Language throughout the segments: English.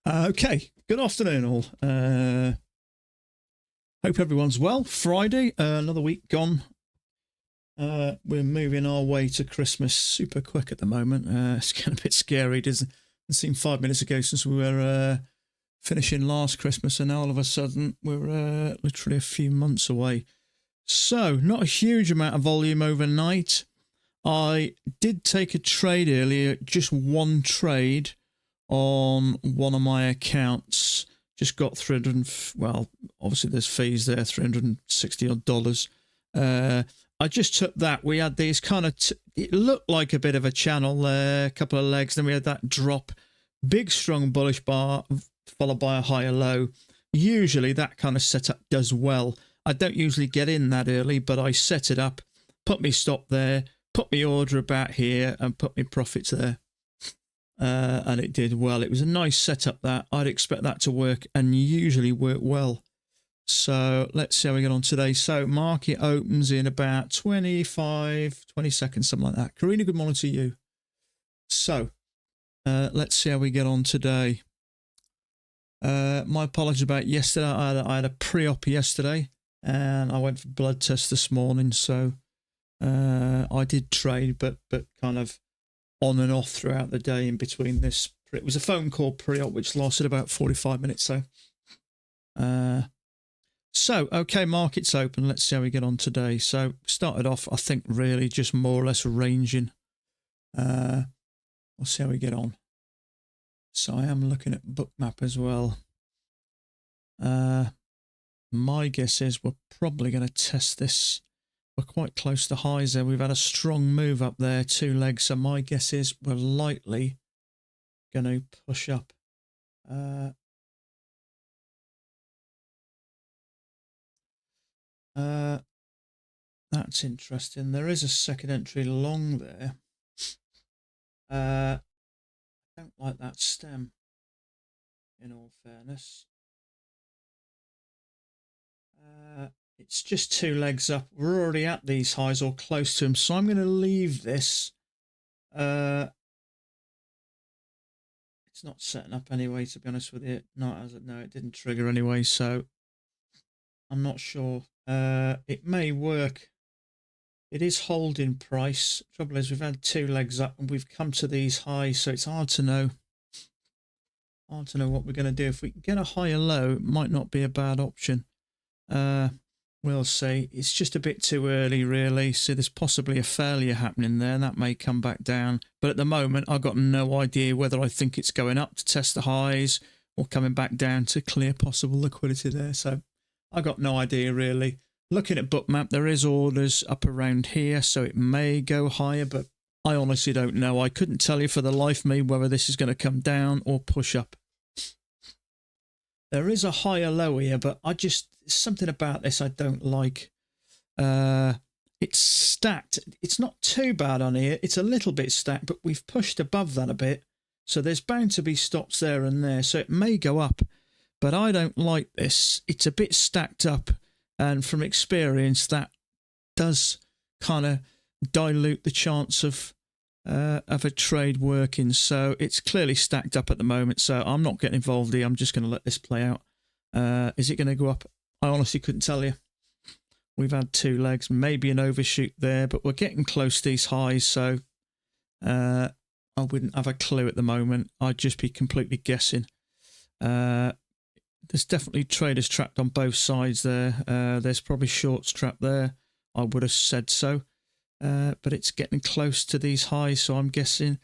Okay, good afternoon all. Hope everyone's well. Friday, another week gone. We're moving our way to Christmas super quick at the moment. It's getting a bit scary. It seemed 5 minutes ago since we were finishing last Christmas, and now all of a sudden we're literally a few months away. So, not a huge amount of volume overnight. I did take a trade earlier, just one trade on one of my accounts. Just got 300, well, obviously there's fees there, $360 odd. I just took that. We had these kind of, it looked like a bit of a channel there, a couple of legs, then we had that drop, big strong bullish bar, followed by a higher low. Usually that kind of setup does well. I don't usually get in that early, but I set it up, put me stop there, put me order about here, and put me profits there. And it did well. It was a nice setup that. I'd expect that to work, and usually work well. So let's see how we get on today. So market opens in about 20 seconds, something like that. Karina, good morning to you. So let's see how we get on today. My apologies about yesterday. I had a pre-op yesterday, and I went for blood test this morning. So I did trade, but kind of on and off throughout the day in between this. It was a phone call pre-op, which lasted about 45 minutes. So, okay, market's open. Let's see how we get on today. So, started off, I think, really just more or less ranging. We'll see how we get on. So, I am looking at bookmap as well. My guess is we're probably going to test this. We're quite close to highs there. We've had a strong move up there, two legs. So, my guess is we're likely going to push up. That's interesting. There is a second entry long there. I don't like that stem, in all fairness. It's just two legs up. We're already at these highs or close to them, so I'm going to leave this. It's not setting up anyway, to be honest with you. No, it didn't trigger anyway, so I'm not sure. It may work. It is holding price. Trouble is, we've had two legs up and we've come to these highs, so it's hard to know. Hard to know what we're going to do. If we can get a higher low, it might not be a bad option. We'll see. It's just a bit too early, really. So there's possibly a failure happening there, and that may come back down. But at the moment, I've got no idea whether I think it's going up to test the highs or coming back down to clear possible liquidity there. So I've got no idea, really. Looking at bookmap, there is orders up around here, so it may go higher, but I honestly don't know. I couldn't tell you for the life of me whether this is going to come down or push up. There is a higher low here, but something about this I don't like. It's stacked. It's not too bad on here. It's a little bit stacked, but we've pushed above that a bit. So there's bound to be stops there and there, so it may go up. But I don't like this. It's a bit stacked up. And from experience, that does kind of dilute the chance of a trade working. So it's clearly stacked up at the moment. So I'm not getting involved here. I'm just going to let this play out. Is it going to go up? I honestly couldn't tell you. We've had two legs, maybe an overshoot there, but we're getting close to these highs. So I wouldn't have a clue at the moment. I'd just be completely guessing. There's definitely traders trapped on both sides there. There's probably shorts trapped there. I would have said so. But it's getting close to these highs, so I'm guessing,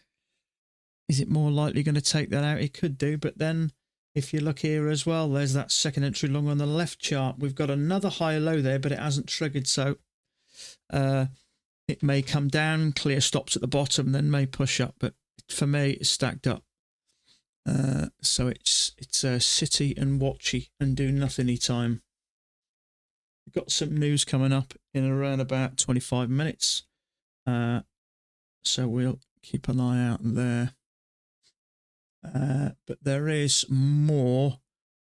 is it more likely going to take that out? It could do, but then if you look here as well, there's that second entry long on the left chart. We've got another higher low there, but it hasn't triggered, so it may come down, clear stops at the bottom, then may push up, but for me, it's stacked up. So it's city and watchy and do nothing time. We've got some news coming up in around about 25 minutes. So we'll keep an eye out there. But there is more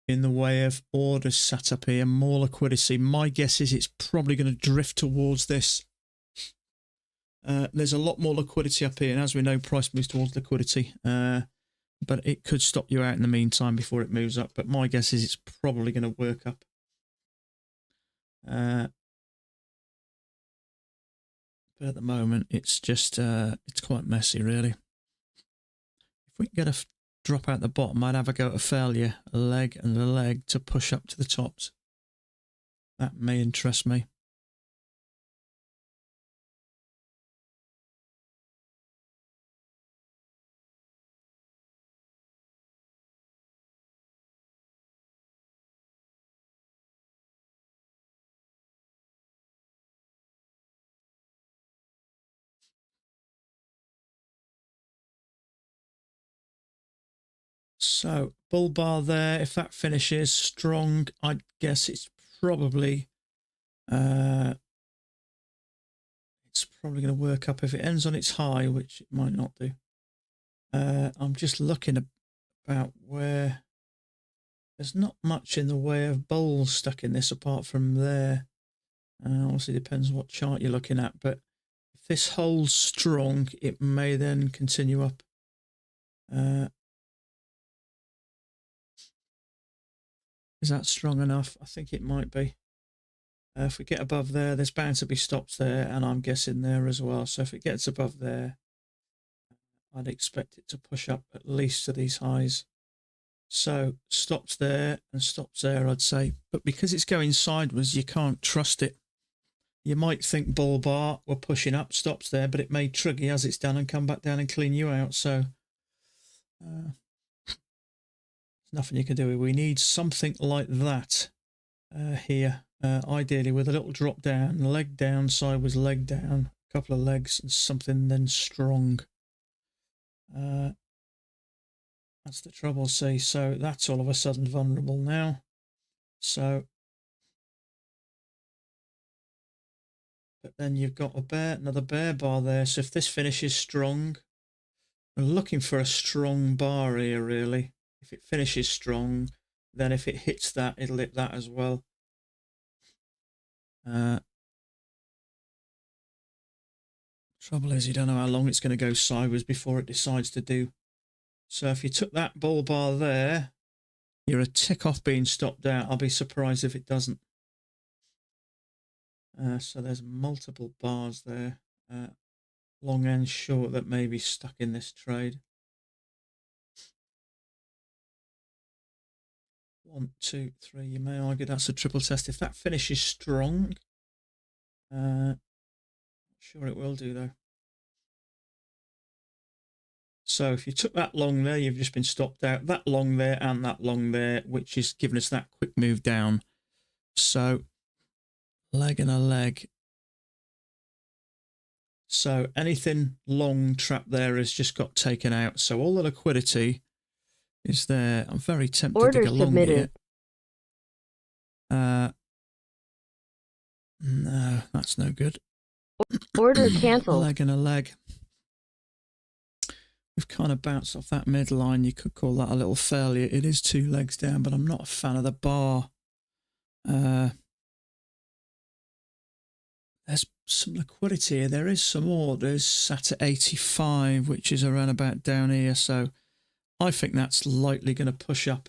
in the way of orders sat up here, more liquidity. My guess is it's probably going to drift towards this. There's a lot more liquidity up here, and as we know, price moves towards liquidity. but it could stop you out in the meantime before it moves up. But my guess is it's probably going to work up. But at the moment, it's just, it's quite messy, really. If we can get a drop out the bottom, I'd have a go at a failure, a leg and a leg to push up to the tops. That may interest me. So, bull bar there, if that finishes strong, I'd guess it's probably going to work up if it ends on its high, which it might not do. I'm just looking about where there's not much in the way of bowls stuck in this apart from there. Obviously depends what chart you're looking at, but if this holds strong, it may then continue up. Is that strong enough? I think it might be. If we get above there, there's bound to be stops there, and I'm guessing there as well. So if it gets above there, I'd expect it to push up at least to these highs. So stops there and stops there, I'd say. But because it's going sideways, you can't trust it. You might think bull bar, we're pushing up, stops there, but it may trigger as it's done and come back down and clean you out. So there's nothing you can do. We need something like that here. Ideally with a little drop down, leg down, sideways, leg down, a couple of legs and something then strong. That's the trouble, see. So that's all of a sudden vulnerable now. So, but then you've got another bear bar there. So if this finishes strong, we're looking for a strong bar here, really. If it finishes strong, then if it hits that, it'll hit that as well. Trouble is, you don't know how long it's going to go sideways before it decides to do. So if you took that bull bar there, you're a tick off being stopped out. I'll be surprised if it doesn't. So there's multiple bars there, long and short, that may be stuck in this trade. 1, 2, 3. You may argue that's a triple test. If that finishes strong, sure it will do though. So if you took that long there, you've just been stopped out. That long there and that long there, which is giving us that quick move down. So leg and a leg. So anything long trapped there has just got taken out. So all the liquidity is there. I'm very tempted Order to go long submitted. here. No, that's no good. Order canceled. A leg and a leg. We've kind of bounced off that midline. You could call that a little failure. It is 2 legs down, but I'm not a fan of the bar. There's some liquidity here. There is some orders sat at 85, which is around about down here. So I think that's likely going to push up.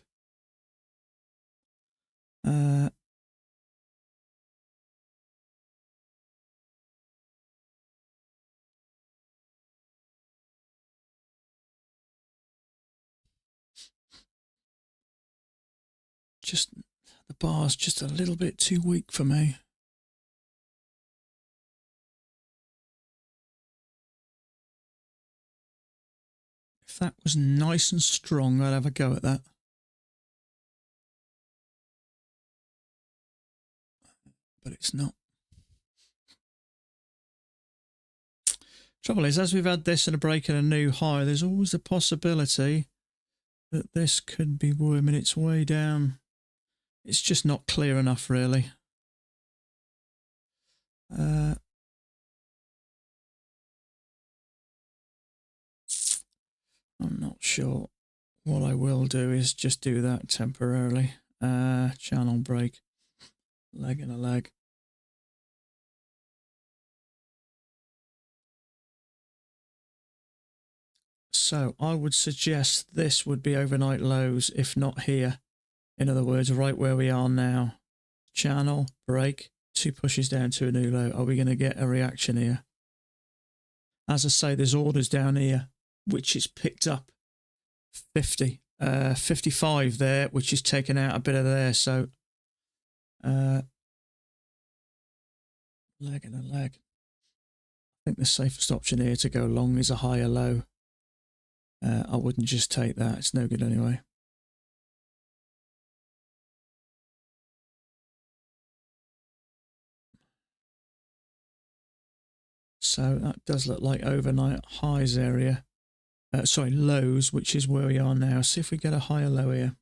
Just the bar's just a little bit too weak for me. If that was nice and strong, I'd have a go at that. But it's not. Trouble is, as we've had this and a break and a new high, there's always the possibility that this could be worming its way down. It's just not clear enough, really. I'm not sure. What I will do is just do that temporarily. Channel break. Leg and a leg. So I would suggest this would be overnight lows, if not here. In other words, right where we are now. Channel, break, 2 pushes down to a new low. Are we going to get a reaction here? As I say, there's orders down here, which is picked up 50, 55 there, which is taken out a bit of there. So, leg and a leg. I think the safest option here to go long is a higher low. I wouldn't just take that. It's no good anyway. So that does look like overnight highs area. Sorry, lows, which is where we are now. See if we get a higher low here.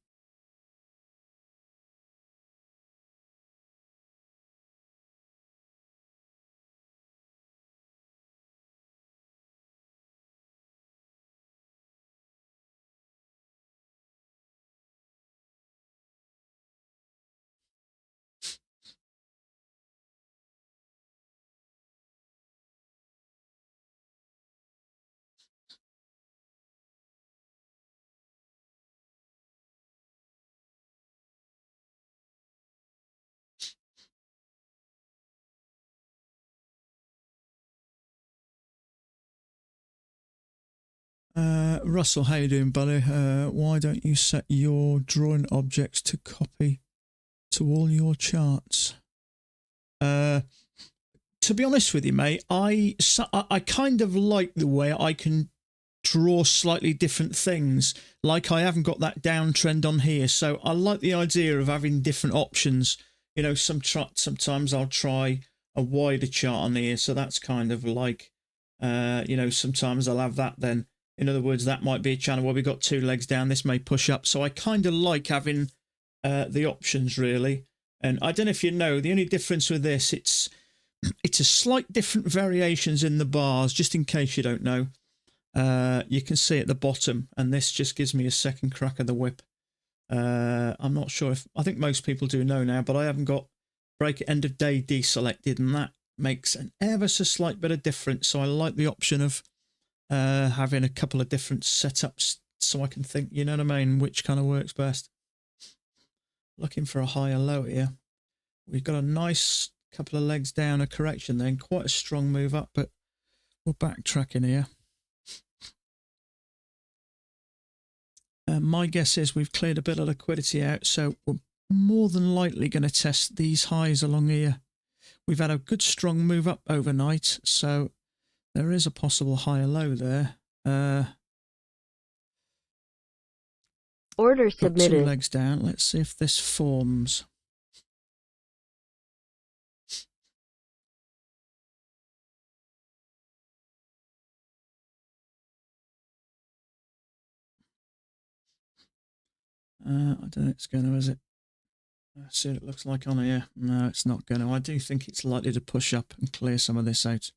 Russell, how you doing, buddy? Why don't you set your drawing objects to copy to all your charts? To be honest with you, mate, I kind of like the way I can draw slightly different things. Like I haven't got that downtrend on here, so I like the idea of having different options. You know, sometimes I'll try a wider chart on here, so that's kind of like, you know, sometimes I'll have that then. In other words, that might be a channel where we've got 2 legs down. This may push up. So I kind of like having the options, really. And I don't know if you know, the only difference with this, it's a slight different variations in the bars, just in case you don't know. You can see at the bottom, and this just gives me a second crack of the whip. I'm not sure if, I think most people do know now, but I haven't got break at end of day deselected, and that makes an ever so slight bit of difference. So I like the option of having a couple of different setups so I can think, you know what I mean, which kind of works best. Looking for a higher low here. We've got a nice couple of legs down, a correction then, quite a strong move up, but we're backtracking here. My guess is we've cleared a bit of liquidity out, so we're more than likely going to test these highs along here. We've had a good strong move up overnight, so there is a possible higher low there. Order got submitted. 2 legs down. Let's see if this forms. I don't think it's going to, is it? Let's see what it looks like on here. No, it's not going to. I do think it's likely to push up and clear some of this out.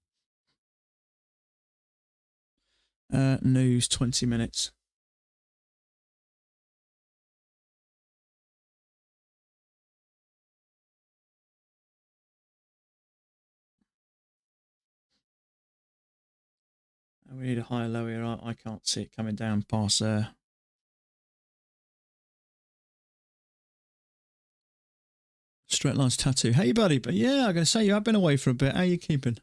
News, 20 minutes. We need a higher low here. I can't see it coming down past there. Straight lines tattoo. Hey, buddy. But yeah, I'm going to say you have been away for a bit. How are you keeping?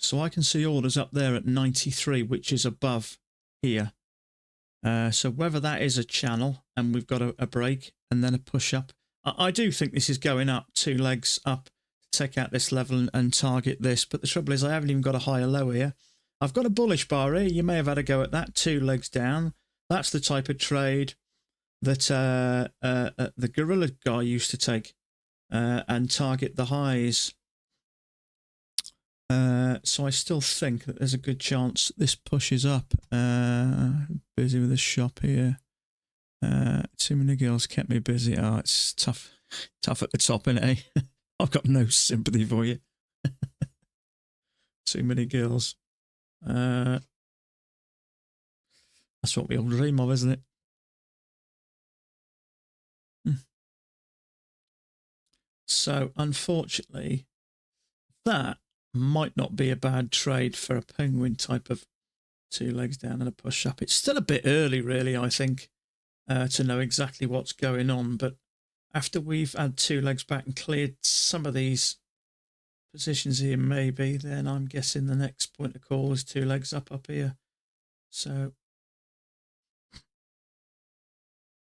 So I can see orders up there at 93, which is above here. So whether that is a channel and we've got a break and then a push up, I do think this is going up, 2 legs up to take out this level and target this. But the trouble is I haven't even got a higher low here. I've got a bullish bar here. You may have had a go at that, 2 legs down. That's the type of trade that the Gorilla guy used to take and target the highs. So I still think that there's a good chance this pushes up. Busy with the shop here. Too many girls kept me busy. Oh, it's tough at the top, innit, eh? I've got no sympathy for you. Too many girls. That's what we all dream of, isn't it? So, unfortunately, that might not be a bad trade for a penguin type of 2 legs down and a push up. It's still a bit early, really, I think, to know exactly what's going on. But after we've had 2 legs back and cleared some of these positions here, maybe, then I'm guessing the next point of call is 2 legs up here. So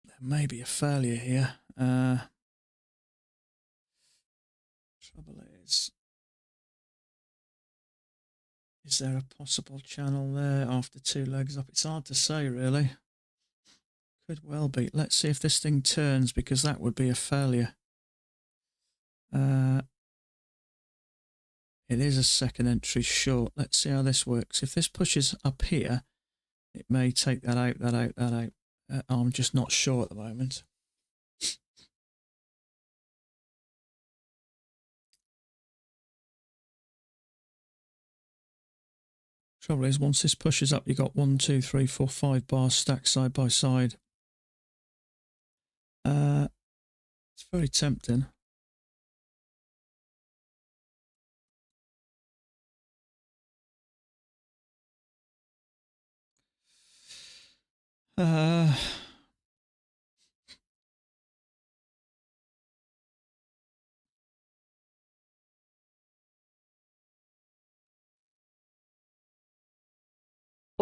there may be a failure here. Trouble is there a possible channel there after 2 legs up? It's hard to say, really. Could well be. Let's see if this thing turns, because that would be a failure. It is a second entry short. Let's see how this works. If this pushes up here, it may take that out. I'm just not sure at the moment. Trouble is, once this pushes up, you've got 1, 2, 3, 4, 5 bars stacked side by side. It's very tempting.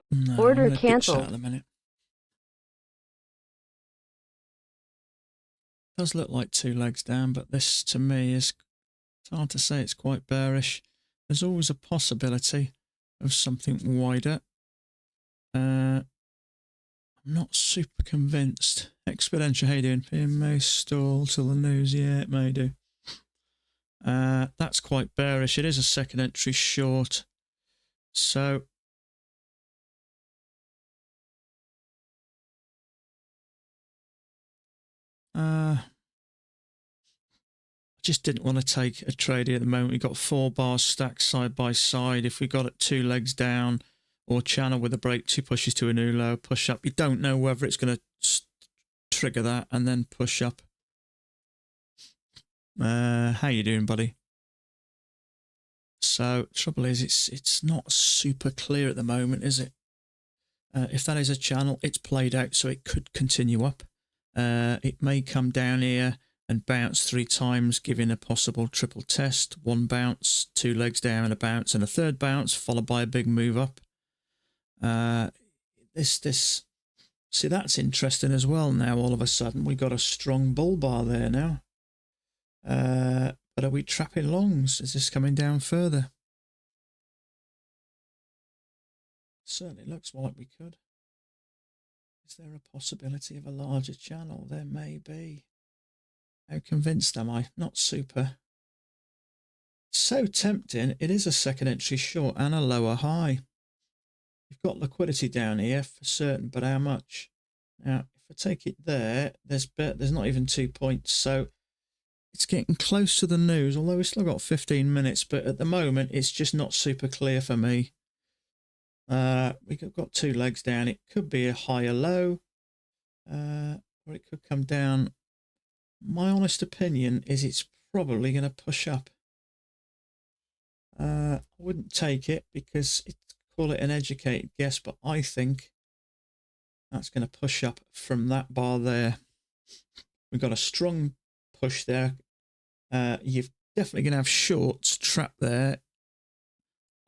No, Order I'm going to ditch that canceled. in a minute. Does look like 2 legs down, but this to me is, it's hard to say. It's quite bearish. There's always a possibility of something wider. I'm not super convinced. Exponential, how you doing? It may stall till the news. Yeah, it may do. That's quite bearish. It is a second entry short. So I just didn't want to take a trade here at the moment. We've got 4 bars stacked side by side. If we got it 2 legs down or channel with a break, 2 pushes to a new low, push up, you don't know whether it's going to trigger that and then push up. How you doing, buddy? So trouble is, it's not super clear at the moment, is it? If that is a channel, it's played out, so it could continue up. It may come down here and bounce 3 times, giving a possible triple test. 1 bounce, 2 legs down, a bounce, and a 3rd bounce, followed by a big move up. See, that's interesting as well. Now all of a sudden we got a strong bull bar there now. But are we trapping longs? Is this coming down further? Certainly looks like we could. Is there a possibility of a larger channel? There may be. How convinced am I? Not super. So tempting. It is a second entry short and a lower high. You've got liquidity down here for certain, but how much? Now, if I take it there, there's not even 2 points, so it's getting close to the news, although we've still got 15 minutes, but at the moment, it's just not super clear for me. We've got 2 legs down. It could be a higher low, or it could come down. My honest opinion is it's probably going to push up. I wouldn't take it because call it an educated guess, but I think that's going to push up from that bar there. We've got a strong push there. You're definitely going to have shorts trapped there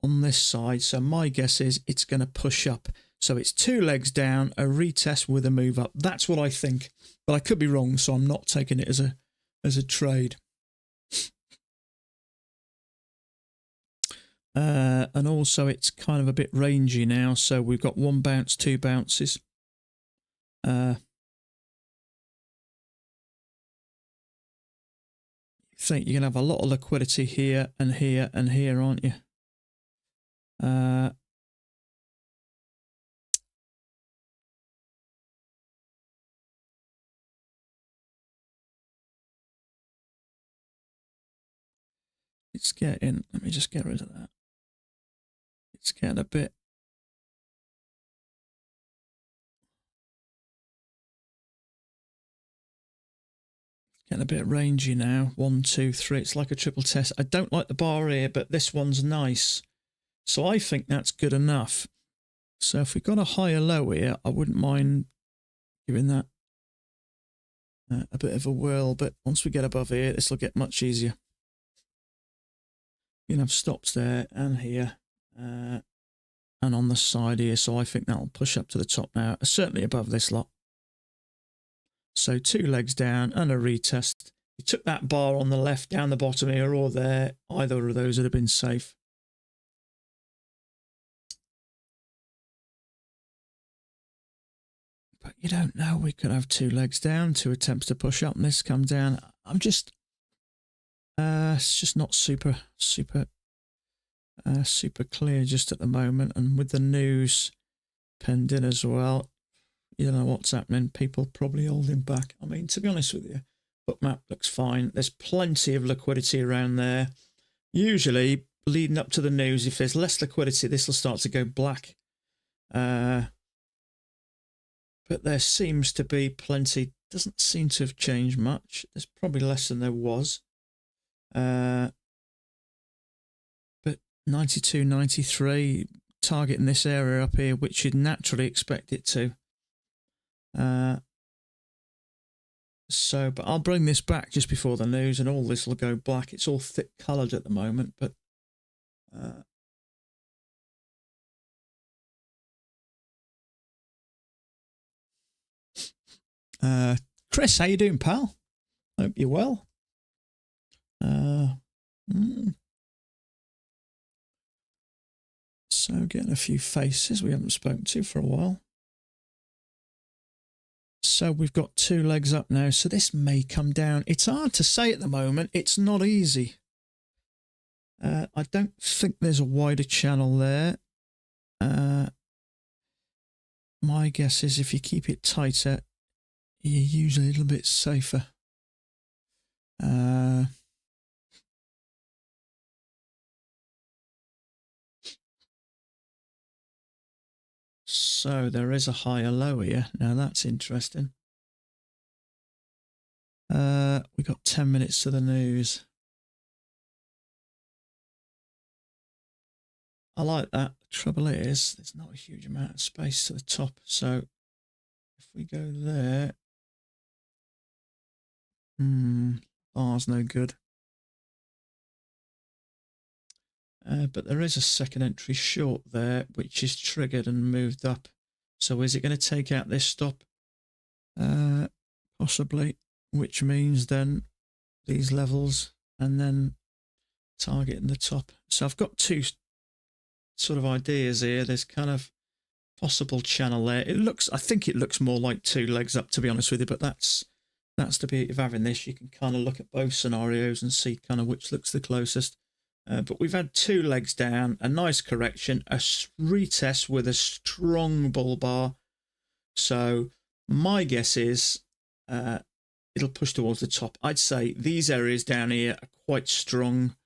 on this side. So my guess is it's going to push up. So it's 2 legs down, a retest with a move up. That's what I think, but I could be wrong. So I'm not taking it as a trade. And also it's kind of a bit rangy now. So we've got 1 bounce, 2 bounces. You think you're going to have a lot of liquidity here and here and here, aren't you? It's getting, let me just get rid of that. It's getting a bit. Getting a bit rangy now. 1, 2, 3. It's like a triple test. I don't like the bar here, but this one's nice. So I think that's good enough. So if we've got a higher low here, I wouldn't mind giving that a bit of a whirl. But once we get above here, this will get much easier. You can have stops there and here and on the side here. So I think that'll push up to the top now, certainly above this lot. So 2 legs down and a retest. You took that bar on the left down the bottom here or there. Either of those would have been safe. But you don't know. We could have 2 legs down, 2 attempts to push up and this come down. I'm just, it's just not super clear just at the moment. And with the news penned in as well, you know what's happening. People probably holding back. I mean, to be honest with you, bookmap looks fine. There's plenty of liquidity around there. Usually, leading up to the news, if there's less liquidity, this will start to go black. But there seems to be plenty. Doesn't seem to have changed much. There's probably less than there was. But 92, 93, targeting this area up here, which you'd naturally expect it to. But I'll bring this back just before the news and all this will go black. It's all thick coloured at the moment, but Chris, how you doing, pal? Hope you're well. So getting a few faces we haven't spoken to for a while. So we've got 2 legs up now. So this may come down. It's hard to say at the moment. It's not easy. I don't think there's a wider channel there. My guess is if you keep it tighter, you're usually a little bit safer. So there is a higher low here. Now that's interesting. We got 10 minutes to the news. I like that. The trouble is, there's not a huge amount of space to the top. So if we go there, bar's no good. But there is a second entry short there, which is triggered and moved up. So is it going to take out this stop? Possibly, which means then these levels and then targeting the top. So I've got 2 sort of ideas here. There's kind of possible channel there. I think it looks more like 2 legs up, to be honest with you, but that's the beauty of having this. You can kind of look at both scenarios and see kind of which looks the closest. But we've had 2 legs down, a nice correction, a retest with a strong bull bar. So my guess is it'll push towards the top. I'd say these areas down here are quite strong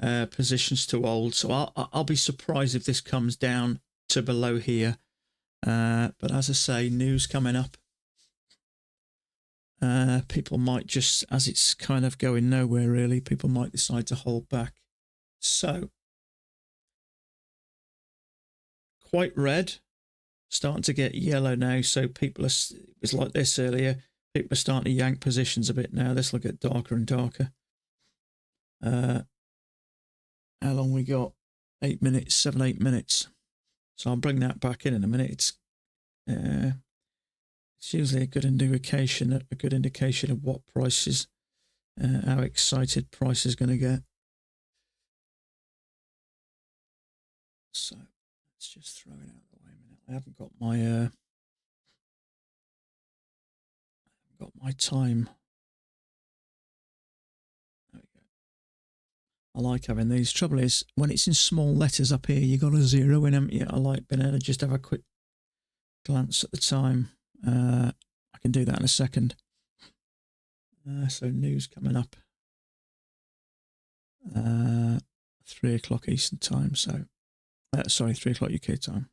positions to hold. So I'll be surprised if this comes down to below here. But as I say, news coming up. People might just, as it's kind of going nowhere really, people might decide to hold back. So, quite red, starting to get yellow now. So people it was like this earlier. People are starting to yank positions a bit now. This will get darker and darker. How long we got? 8 minutes, 7, 8 minutes. So I'll bring that back in a minute. It's usually a good indication of what prices, how excited price is going to get. So let's just throw it out of the way a minute. I haven't got my time. There we go. I like having these. Trouble is, when it's in small letters up here, you got a 0 in them. Yeah, I like being able to just have a quick glance at the time. I can do that in a second. So news coming up. 3 o'clock Eastern time. So, sorry, 3 o'clock UK time.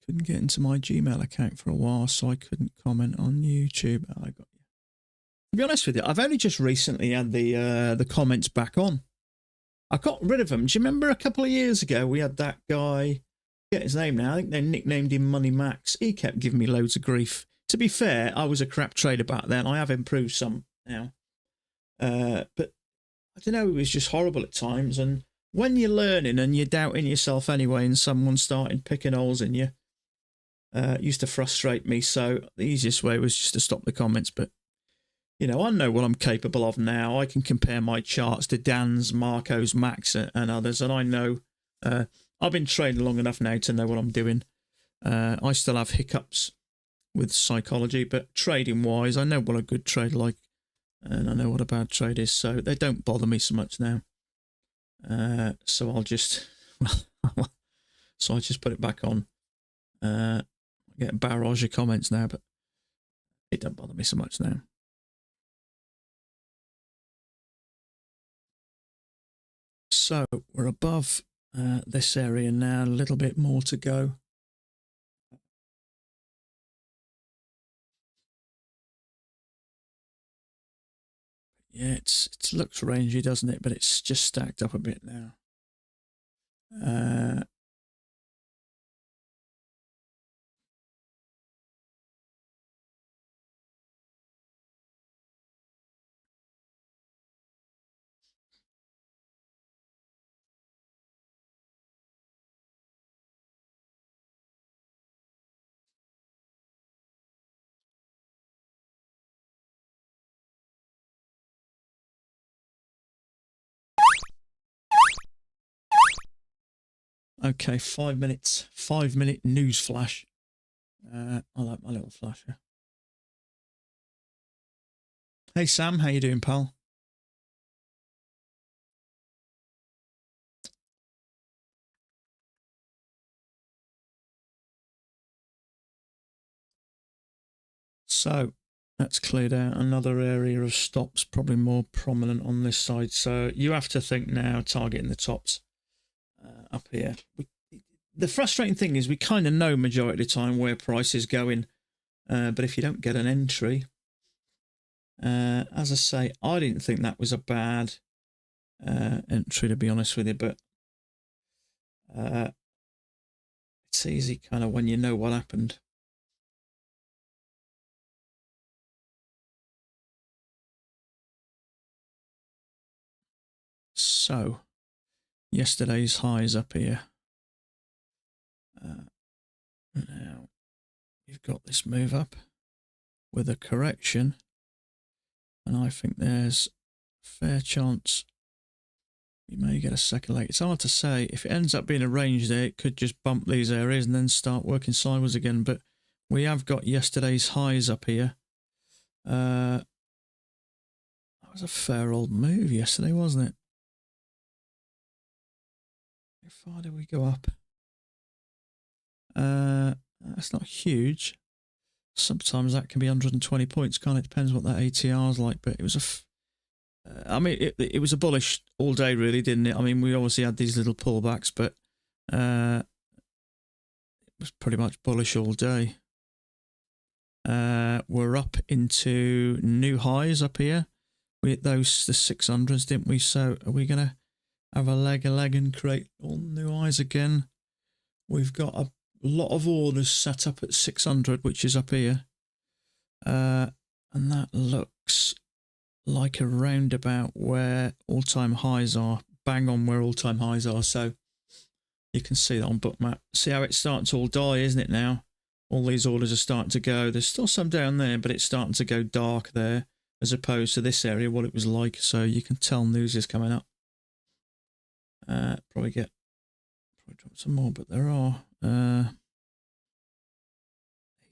Couldn't get into my Gmail account for a while, so I couldn't comment on YouTube. Oh, I got you. To be honest with you, I've only just recently had the comments back on. I got rid of them. Do you remember a couple of years ago we had that guy? Get his name now. I think they nicknamed him Money Max. He kept giving me loads of grief. To be fair, I was a crap trader back then. I have improved some now, but I don't know. It was just horrible at times. And when you're learning and you're doubting yourself anyway, and someone's starting picking holes in you, it used to frustrate me. So the easiest way was just to stop the comments. But you know, I know what I'm capable of now. I can compare my charts to Dan's, Marco's, Max, and others, and I know. I've been trading long enough now to know what I'm doing. I still have hiccups with psychology, but trading wise, I know what a good trade like, and I know what a bad trade is, so they don't bother me so much now. So I'll just, so I just put it back on. I get a barrage of comments now, but it don't bother me so much now. So we're above this area now, a little bit more to go. Yeah, it looks rangy, doesn't it? But it's just stacked up a bit now. Okay, 5 minutes. 5-minute news flash. I like my little flasher. Hey Sam, how you doing, pal? So that's cleared out another area of stops, probably more prominent on this side. So you have to think now, targeting the tops up here. The frustrating thing is we kind of know majority of the time where price is going, but if you don't get an entry, as I say, I didn't think that was a bad entry, to be honest with you, but it's easy kind of when you know what happened. So yesterday's highs up here. Now you've got this move up with a correction, and I think there's a fair chance we may get a second leg. It's hard to say. If it ends up being a range there, it could just bump these areas and then start working sideways again. But we have got yesterday's highs up here. That was a fair old move yesterday, wasn't it? How far did we go up? That's not huge. Sometimes that can be 120 points, can't it? Depends what that ATR is like, but it was I mean, it was a bullish all day, really, didn't it? I mean, we obviously had these little pullbacks, but it was pretty much bullish all day. We're up into new highs up here. We hit those, the 600s, didn't we? So are we going to have a leg and create all new highs again? We've got a lot of orders set up at 600, which is up here. And that looks like a roundabout where all-time highs are, bang on where all-time highs are. So you can see that on bookmap. See how it's starting to all die, isn't it now? All these orders are starting to go. There's still some down there, but it's starting to go dark there as opposed to this area, what it was like. So you can tell news is coming up. Probably drop some more, but there are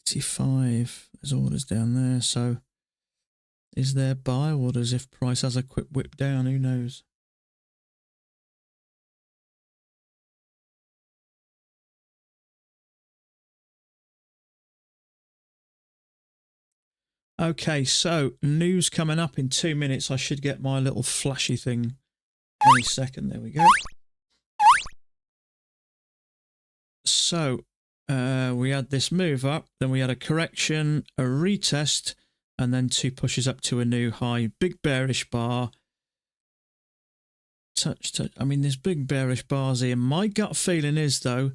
85. There's orders down there. So is there buy orders if price has a quick whip down? Who knows? Okay, so news coming up in 2 minutes. I should get my little flashy thing any second. There we go. So we had this move up, then we had a correction, a retest, and then 2 pushes up to a new high. Big bearish bar. Touch. I mean, there's big bearish bars here. My gut feeling is, though,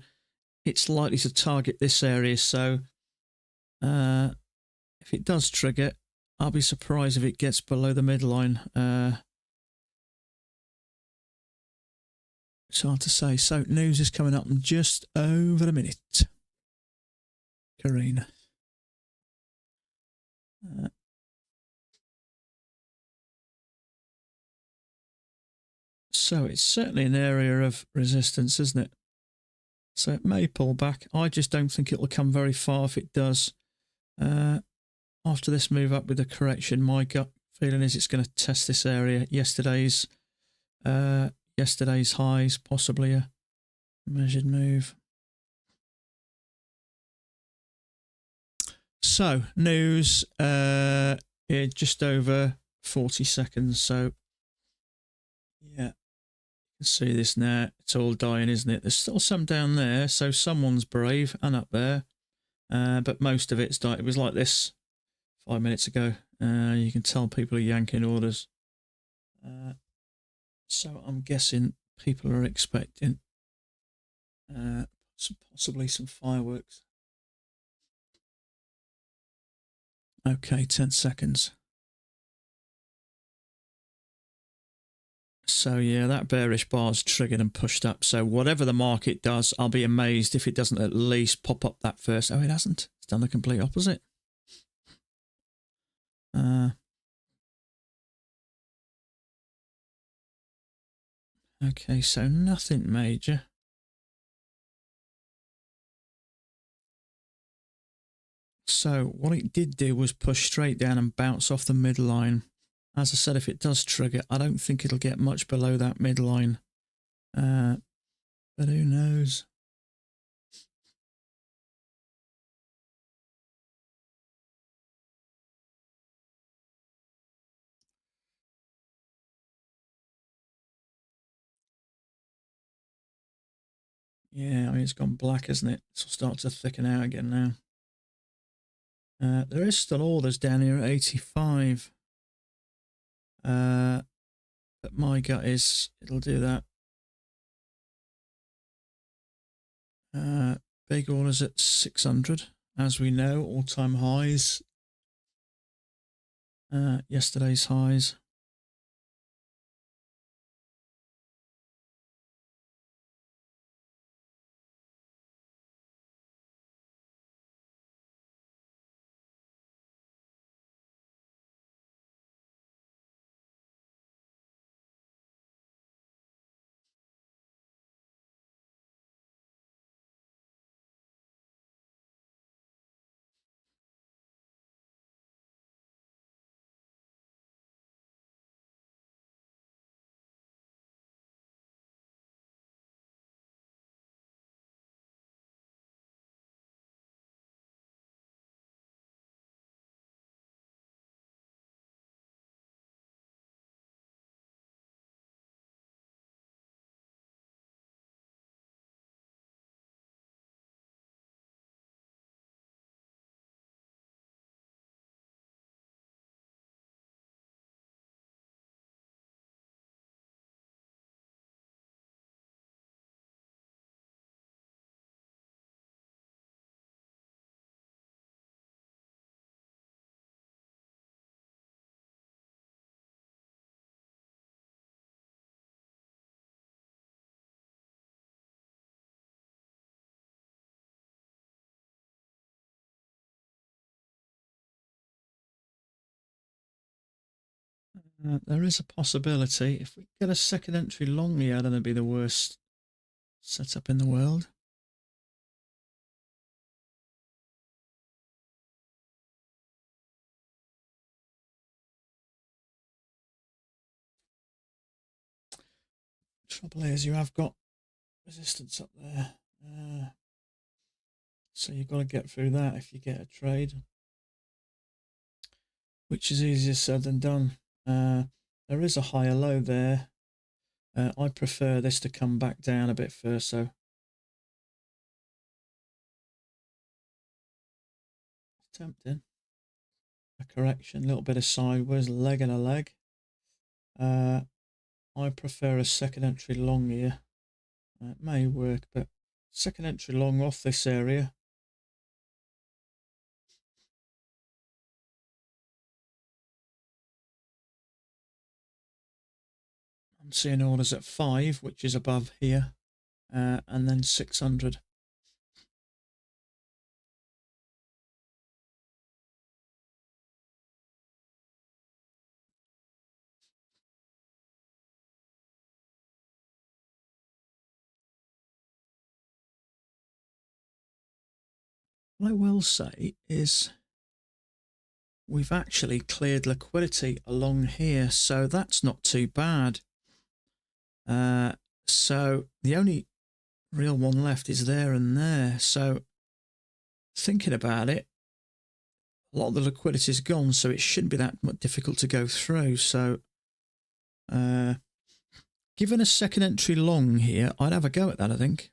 it's likely to target this area. So if it does trigger, I'll be surprised if it gets below the midline. It's hard to say. So news is coming up in just over a minute. Karina. So it's certainly an area of resistance, isn't it? So it may pull back. I just don't think it'll come very far if it does. After this move up with the correction, my gut feeling is it's going to test this area. Yesterday's highs, possibly a measured move. So news, just over 40 seconds. So yeah, you can see this now. It's all dying, isn't it? There's still some down there, so someone's brave and up there, but most of it's died. It was like this 5 minutes ago. You can tell people are yanking orders. So I'm guessing people are expecting possibly some fireworks. Okay, 10 seconds. So yeah, that bearish bar's triggered and pushed up. So whatever the market does, I'll be amazed if it doesn't at least pop up that first. Oh, it hasn't. It's done the complete opposite. Okay, so nothing major. So what it did do was push straight down and bounce off the midline. As I said, if it does trigger, I don't think it'll get much below that midline. But who knows? Yeah, I mean, it's gone black, isn't it? It'll start to thicken out again now. There is still orders down here at 85. But my gut is it'll do that. Big orders at 600, as we know, all-time highs. Yesterday's highs. There is a possibility. If we get a second entry long, yeah, then it'd be the worst setup in the world. Trouble is, you have got resistance up there. So you've got to get through that if you get a trade, which is easier said than done. There is a higher low there. I prefer this to come back down a bit first, so Tempting. A correction, a little bit of sideways, leg and a leg. I prefer a second entry long here. It may work, but second entry long off this area. I'm seeing orders at 5, which is above here, and then 600. What I will say is we've actually cleared liquidity along here, so that's not too bad. So the only real one left is there and there. So thinking about it, a lot of the liquidity is gone, so it shouldn't be that much difficult to go through. So given a second entry long here, I'd have a go at that, I think.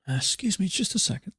Excuse me, just a second.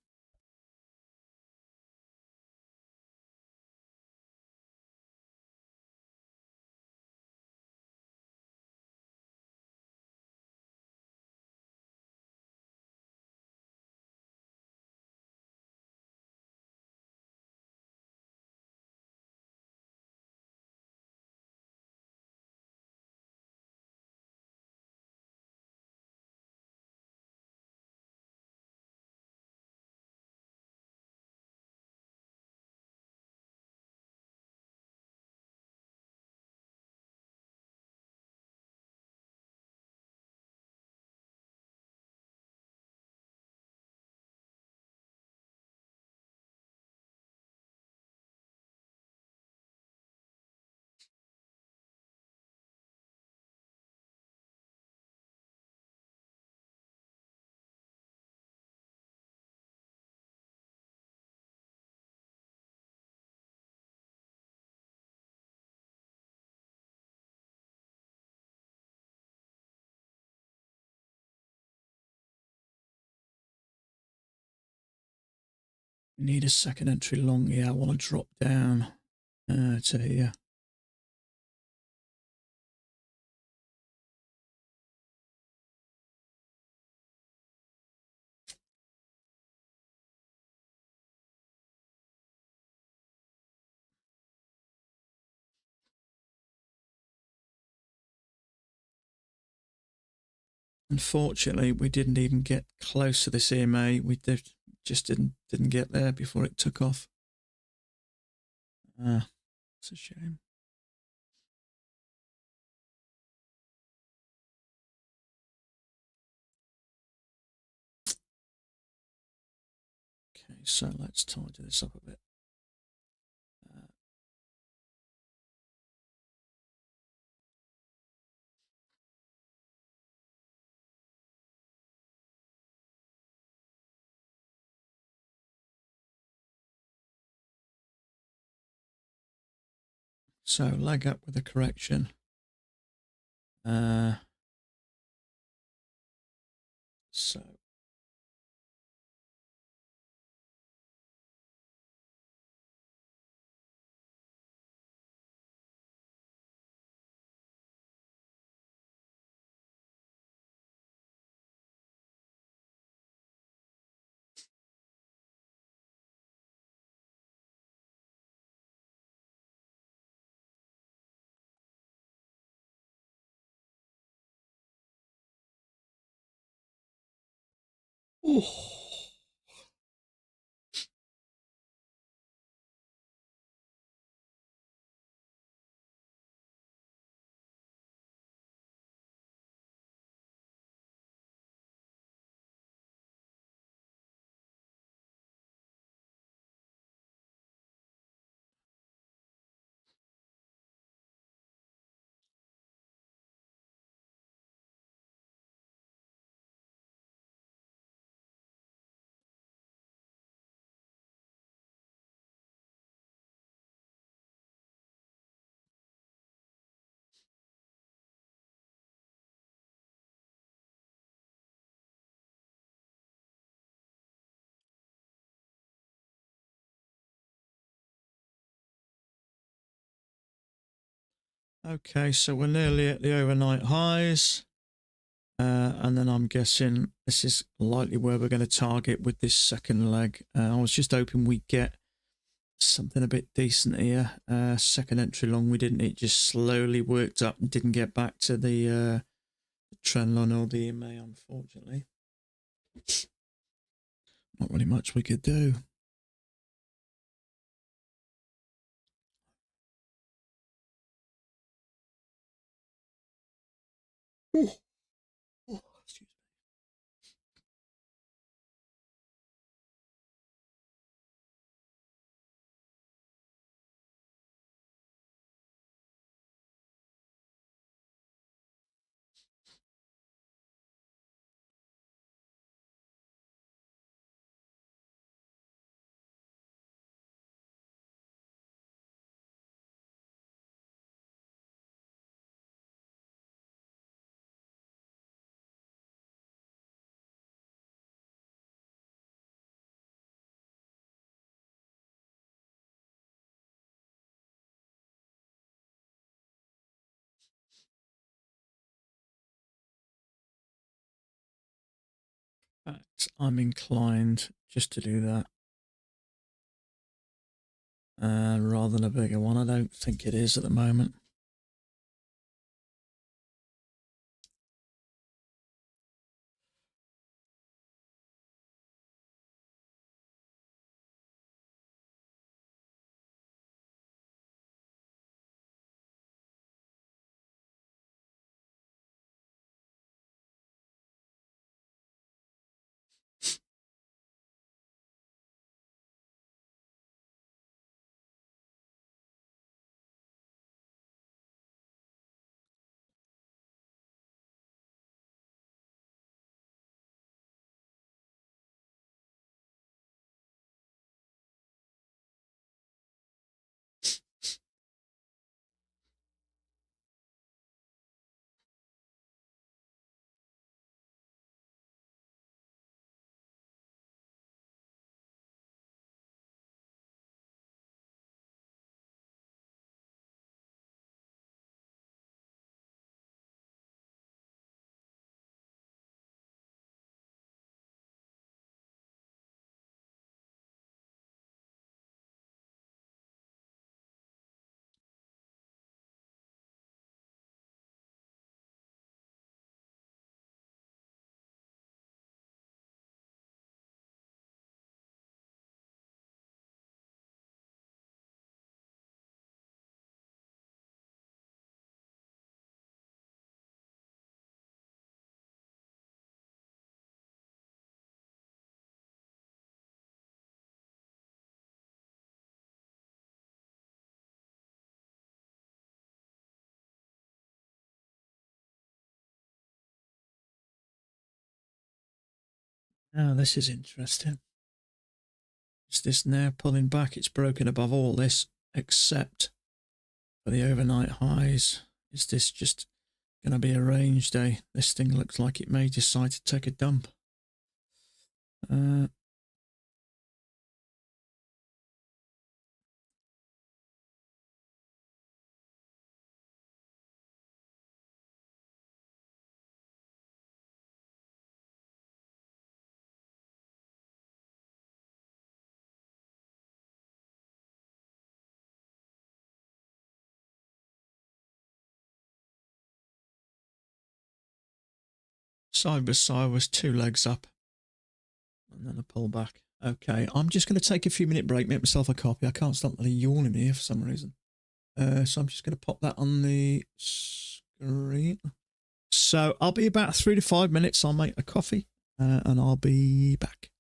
Need a second entry long here. I want to drop down to here. Unfortunately, we didn't even get close to this EMA. We just didn't get there before it took off. It's a shame. Okay, so let's tidy this up a bit. So leg up with a correction. So Oh. Okay, so we're nearly at the overnight highs. And then I'm guessing this is likely where we're going to target with this second leg. I was just hoping we'd get something a bit decent here. Second entry long, we didn't. It just slowly worked up and didn't get back to the trend line or the EMA, unfortunately. Not really much we could do. Ooh. Oh, excuse me. In fact, I'm inclined just to do that. Rather than a bigger one. I don't think it is at the moment. Now, this is interesting. Is this now pulling back? It's broken above all this except for the overnight highs. Is this just going to be a range day? This thing looks like it may decide to take a dump. Side by side was 2 legs up. And then I pull back. Okay, I'm just going to take a few minute break, make myself a copy. I can't stop really yawning here for some reason. So I'm just going to pop that on the screen. So I'll be about 3 to 5 minutes. I'll make a coffee and I'll be back.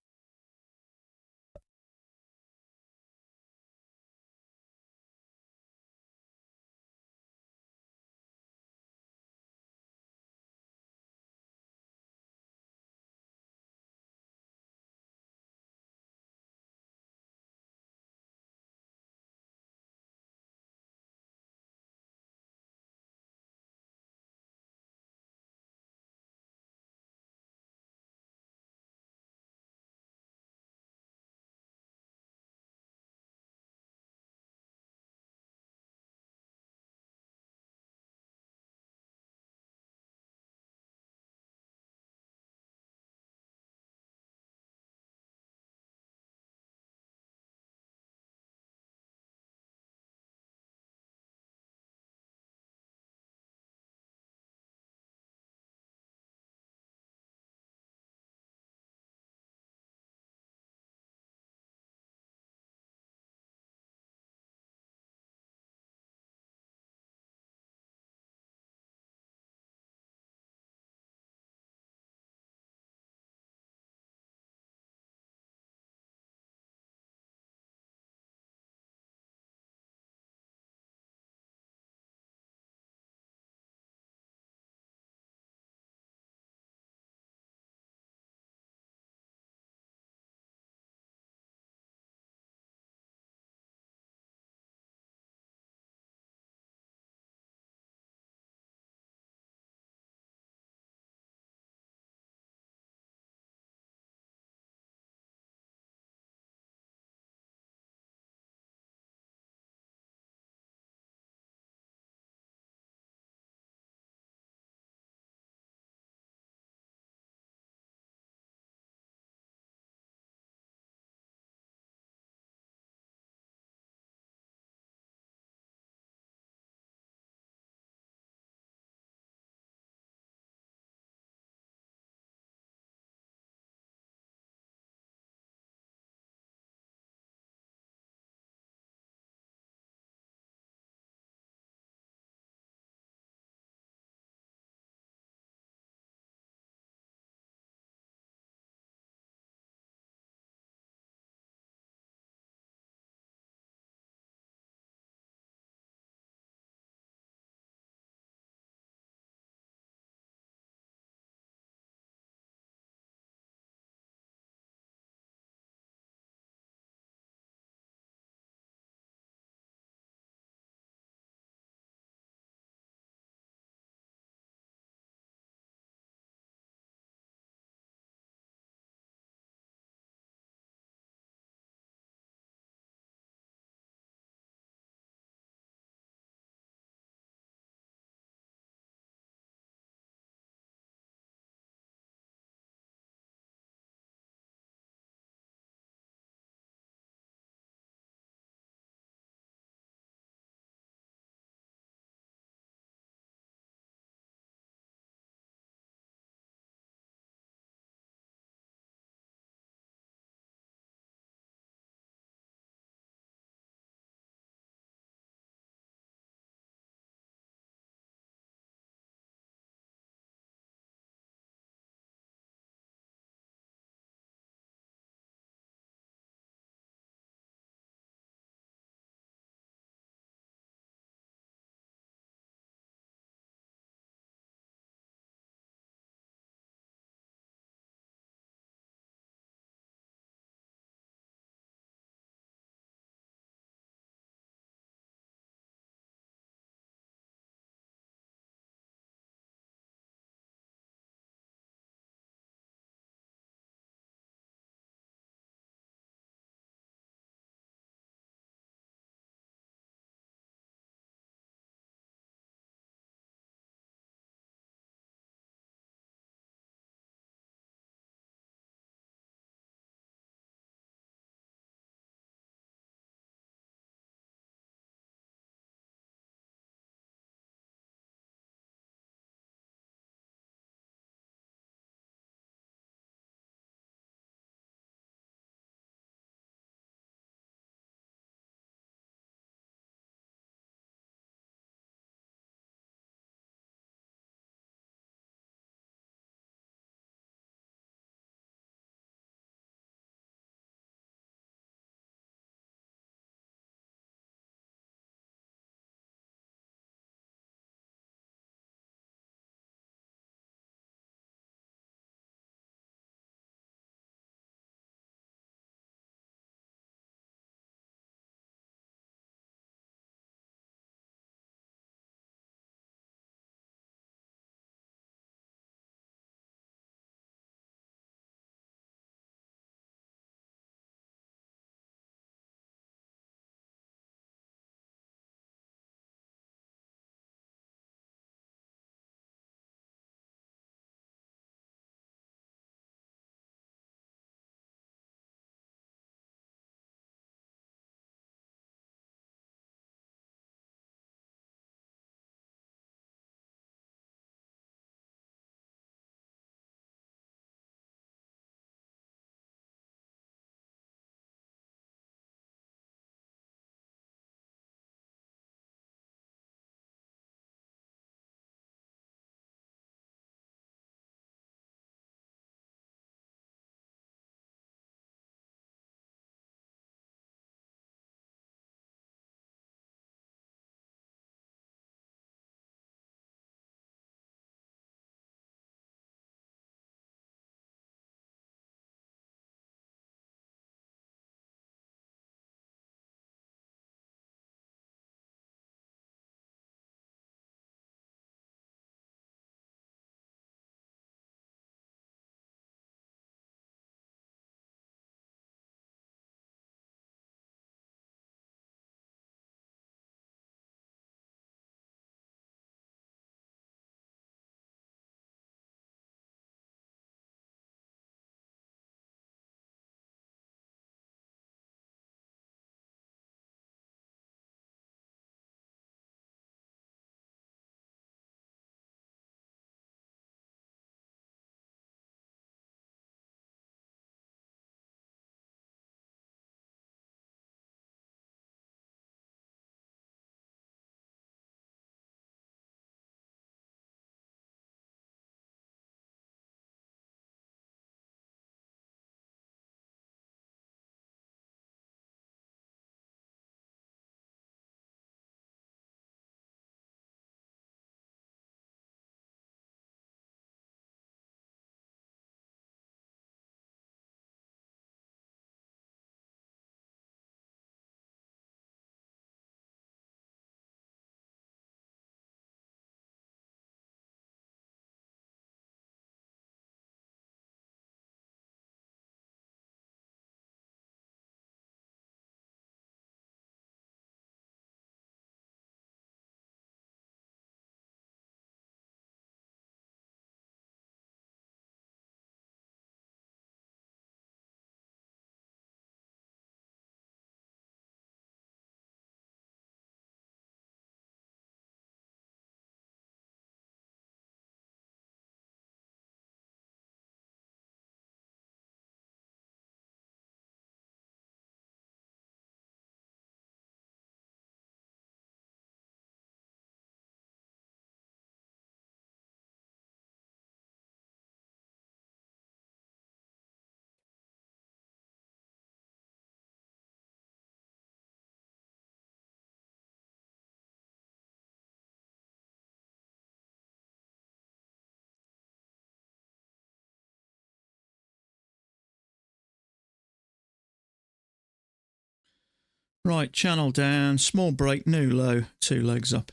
Right, channel down, small break, new low, 2 legs up.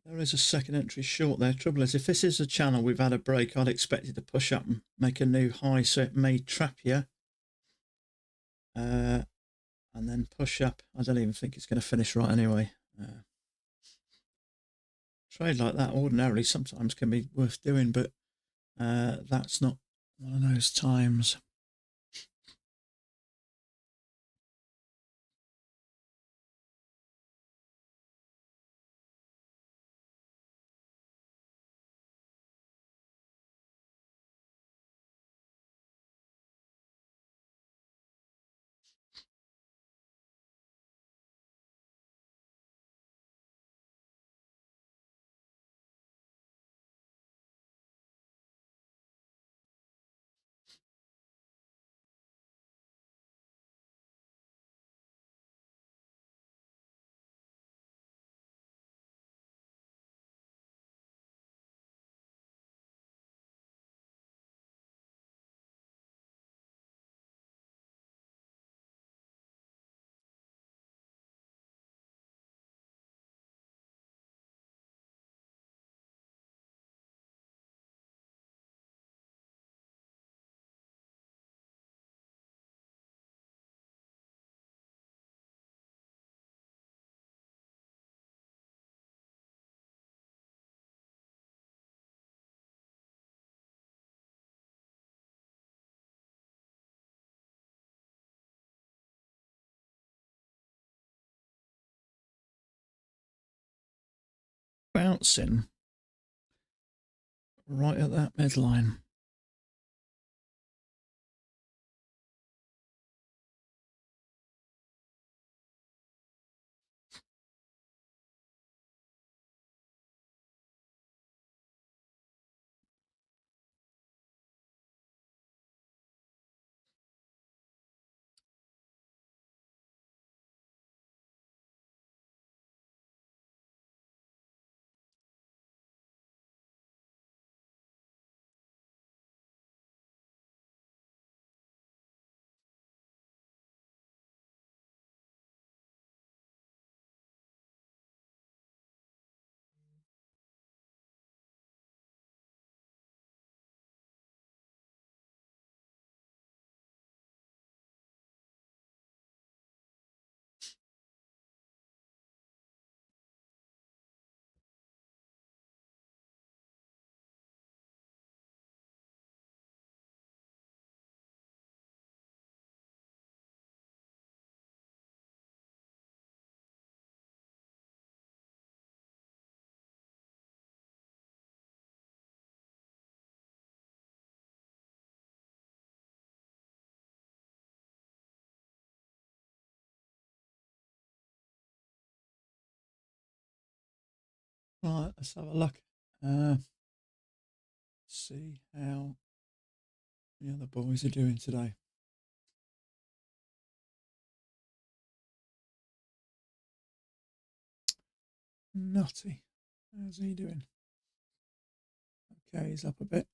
There is a second entry short there. Trouble is, if this is a channel we've had a break, I'd expect it to push up and make a new high, so it may trap you. And then push up. I don't even think it's going to finish right anyway. Trade like that ordinarily sometimes can be worth doing, but that's not one of those times. Bouncing right at that midline. Right, let's have a look. See how the other boys are doing today. Nutty. How's he doing? Okay, he's up a bit.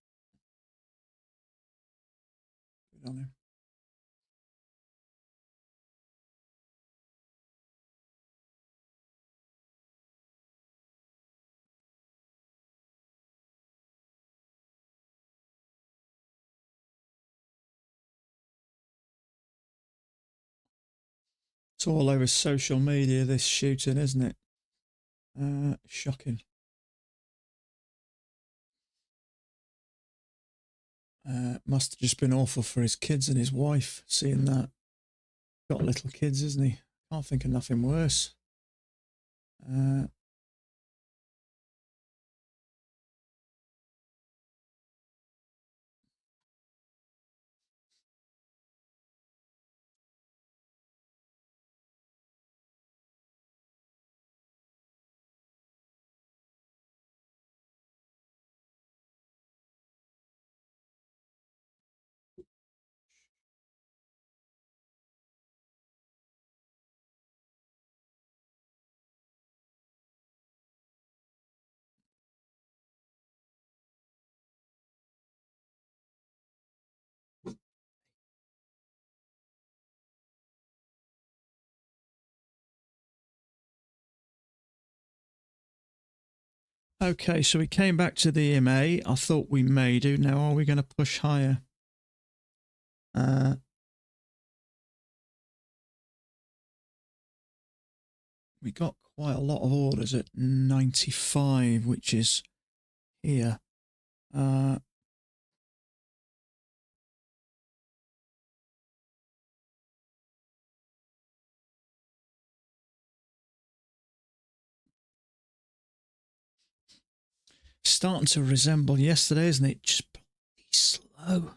Good on him. It's all over social media, this shooting, isn't it? Shocking. Must have just been awful for his kids and his wife, seeing that. Got little kids, isn't he? Can't think of nothing worse. Okay, so we came back to the EMA. I thought we may do. Now, are we going to push higher? We got quite a lot of orders at 95, which is here. Starting to resemble yesterday, isn't it? Just slow.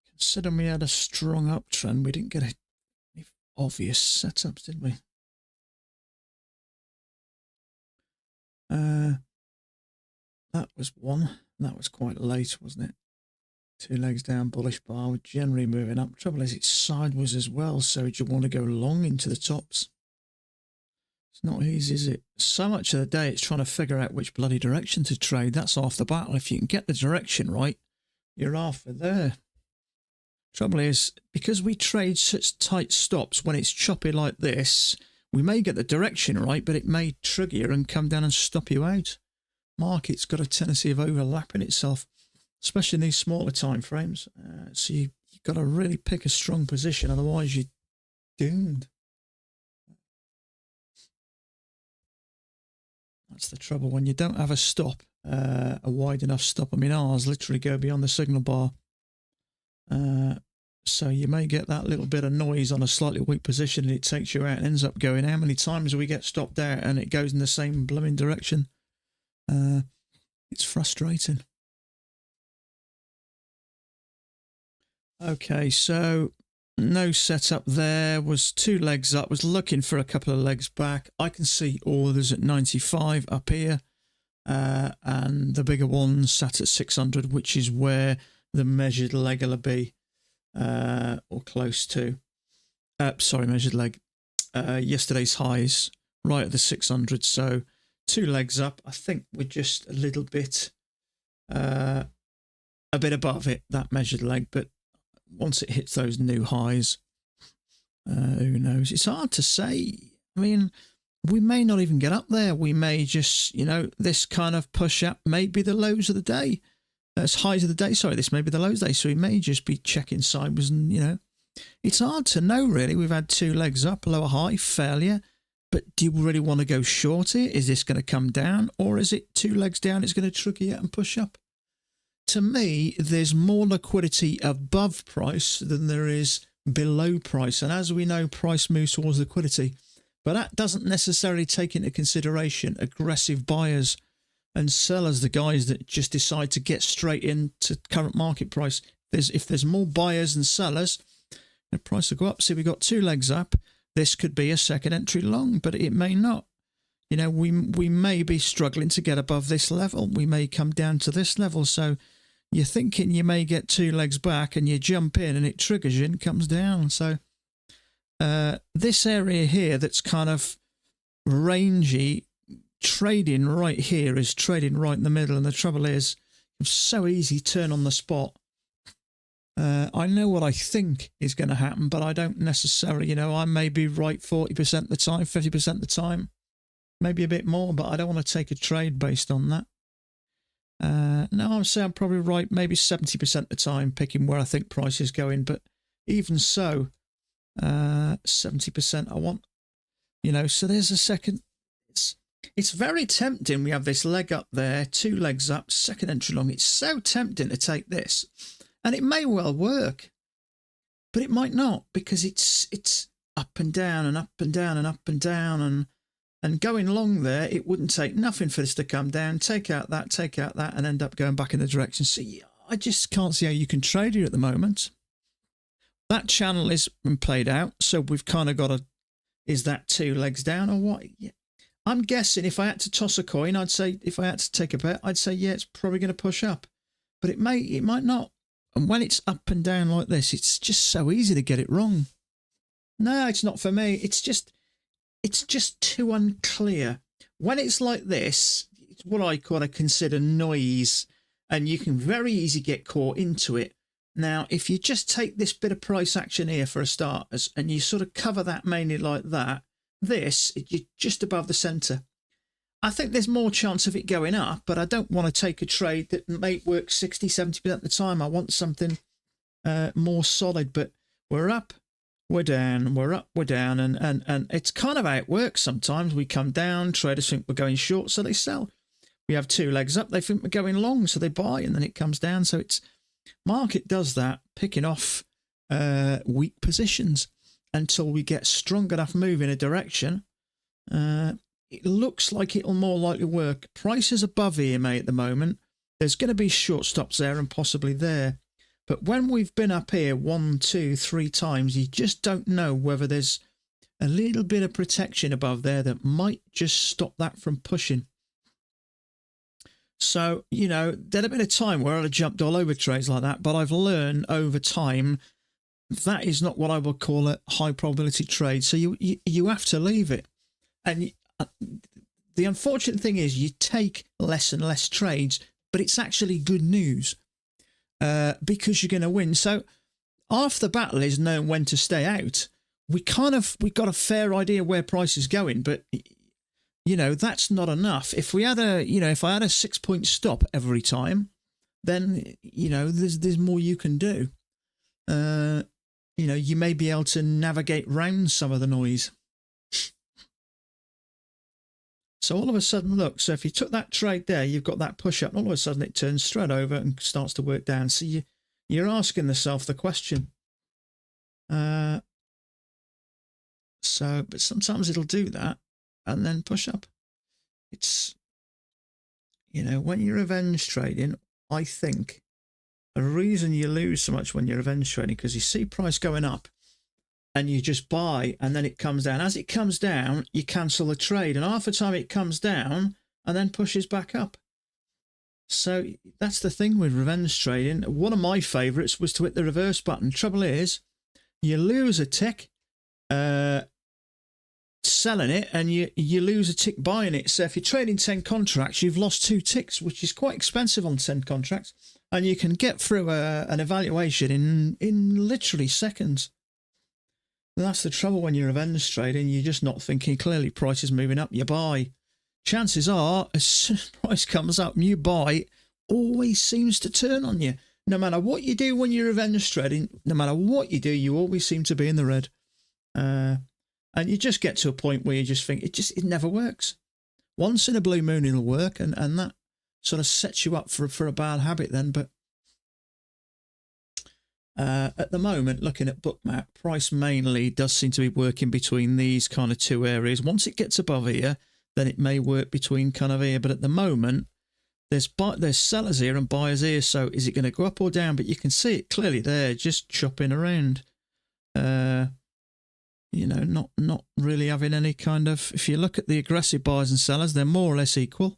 Considering we had a strong uptrend, we didn't get any obvious setups, did we? That was one. That was quite late, wasn't it? 2 legs down, bullish bar. We're generally moving up. Trouble is, it's sideways as well, so do you want to go long into the tops? It's not easy, is it? So much of the day, it's trying to figure out which bloody direction to trade. That's half the battle. If you can get the direction right, you're halfway there. Trouble is, because we trade such tight stops, when it's choppy like this, we may get the direction right, but it may trigger you and come down and stop you out. Market's got a tendency of overlapping itself, especially in these smaller time frames. So you've got to really pick a strong position, otherwise you're doomed. That's the trouble when you don't have a stop, a wide enough stop. I mean, ours literally go beyond the signal bar. So you may get that little bit of noise on a slightly weak position and it takes you out and ends up going. How many times we get stopped out and it goes in the same blooming direction? It's frustrating. Okay, so no setup there. Was 2 legs up. Was looking for a couple of legs back. I can see orders at 95 up here. And the bigger ones sat at 600, which is where the measured leg will be. Or close to. Sorry, measured leg. Yesterday's highs right at the 600. So 2 legs up. I think we're just a little bit above it, that measured leg. But once it hits those new highs, who knows? It's hard to say. I mean, we may not even get up there. We may just, this kind of push up may be the lows of the day. As highs of the day, sorry, this may be the lows day, so we may just be checking sideways and, it's hard to know really. We've had 2 legs up, lower high, failure, but do you really want to go short here? Is this going to come down, or is it 2 legs down, it's going to trigger you and push up? To me, there's more liquidity above price than there is below price, and as we know, price moves towards liquidity, but that doesn't necessarily take into consideration aggressive buyers and sellers, the guys that just decide to get straight into current market price. If there's more buyers than sellers, the price will go up. See, we got 2 legs up. This could be a second entry long, but it may not. We may be struggling to get above this level. We may come down to this level. So you're thinking you may get 2 legs back and you jump in and it triggers you and comes down. So this area here that's kind of rangy, trading right here is trading right in the middle, and the trouble is it's so easy to turn on the spot. I know what I think is going to happen, but I don't necessarily, I may be right 40% of the time, 50% of the time, maybe a bit more, but I don't want to take a trade based on that. No, I'm saying I'm probably right maybe 70% of the time, picking where I think price is going, but even so, 70% I want, so there's a second. It's very tempting. We have this leg up there, 2 legs up, second entry long. It's so tempting to take this, and it may well work, but it might not, because it's up and down and up and down and up and down, and going long there, it wouldn't take nothing for this to come down, take out that, and end up going back in the direction. So I just can't see how you can trade here at the moment. That channel is played out, so we've kind of got is that 2 legs down or what? Yeah. I'm guessing if I had to toss a coin, I'd say, if I had to take a bet, I'd say, yeah, it's probably going to push up. But it might not. And when it's up and down like this, it's just so easy to get it wrong. No, it's not for me. It's just too unclear. When it's like this, it's what I consider noise, and you can very easily get caught into it. Now, if you just take this bit of price action here for a starters and you sort of cover that mainly like that, you're just above the centre. I think there's more chance of it going up, but I don't want to take a trade that may work 60, 70% of the time. I want something more solid, but we're up, we're down, we're up, we're down, and it's kind of how it works sometimes. We come down, traders think we're going short, so they sell. We have two legs up, they think we're going long, so they buy, and then it comes down. So it's market does that, picking off weak positions until we get strong enough move in a direction. It looks like it'll more likely work. Price is above EMA at the moment. There's going to be short stops there and possibly there. But when we've been up here 1, 2, 3 times, you just don't know whether there's a little bit of protection above there that might just stop that from pushing. So, you know, there'd have been a time where I'd have jumped all over trades like that, but I've learned over time that is not what I would call a high probability trade. So you have to leave it. And the unfortunate thing is you take less and less trades, but it's actually good news because you're going to win. So half the battle is knowing when to stay out. We've got a fair idea where price is going, but you know, that's not enough. If we had if I had a 6-point stop every time, then, you know, there's more you can do. You know, you may be able to navigate round some of the noise. So all of a sudden, look, so if you took that trade there, you've got that push up, and all of a sudden it turns straight over and starts to work down. So you're asking yourself the question. But sometimes it'll do that and then push up. It's, you know, when you're revenge trading, I think the reason you lose so much when you're revenge trading, because you see price going up and you just buy and then it comes down. As it comes down, you cancel the trade, and half the time it comes down and then pushes back up. So that's the thing with revenge trading. One of my favourites was to hit the reverse button. Trouble is, you lose a tick selling it, and you lose a tick buying it. So if you're trading 10 contracts, you've lost 2 ticks, which is quite expensive on 10 contracts, and you can get through an evaluation in literally seconds. And that's the trouble when you're revenge trading. You're just not thinking clearly. Price is moving up, you buy. Chances are, as soon as price comes up and you buy, it always seems to turn on you. No matter what you do when you're revenge trading, no matter what you do, you always seem to be in the red. And you just get to a point where you just think it never works. Once in a blue moon it'll work, and that sort of sets you up for a bad habit then. But at the moment, looking at Bookmap, price mainly does seem to be working between these kind of 2 areas. Once it gets above here, then it may work between kind of here. But at the moment, there's sellers here and buyers here. So is it going to go up or down? But you can see it clearly there, just chopping around. You know, not really having any kind of... If you look at the aggressive buyers and sellers, they're more or less equal.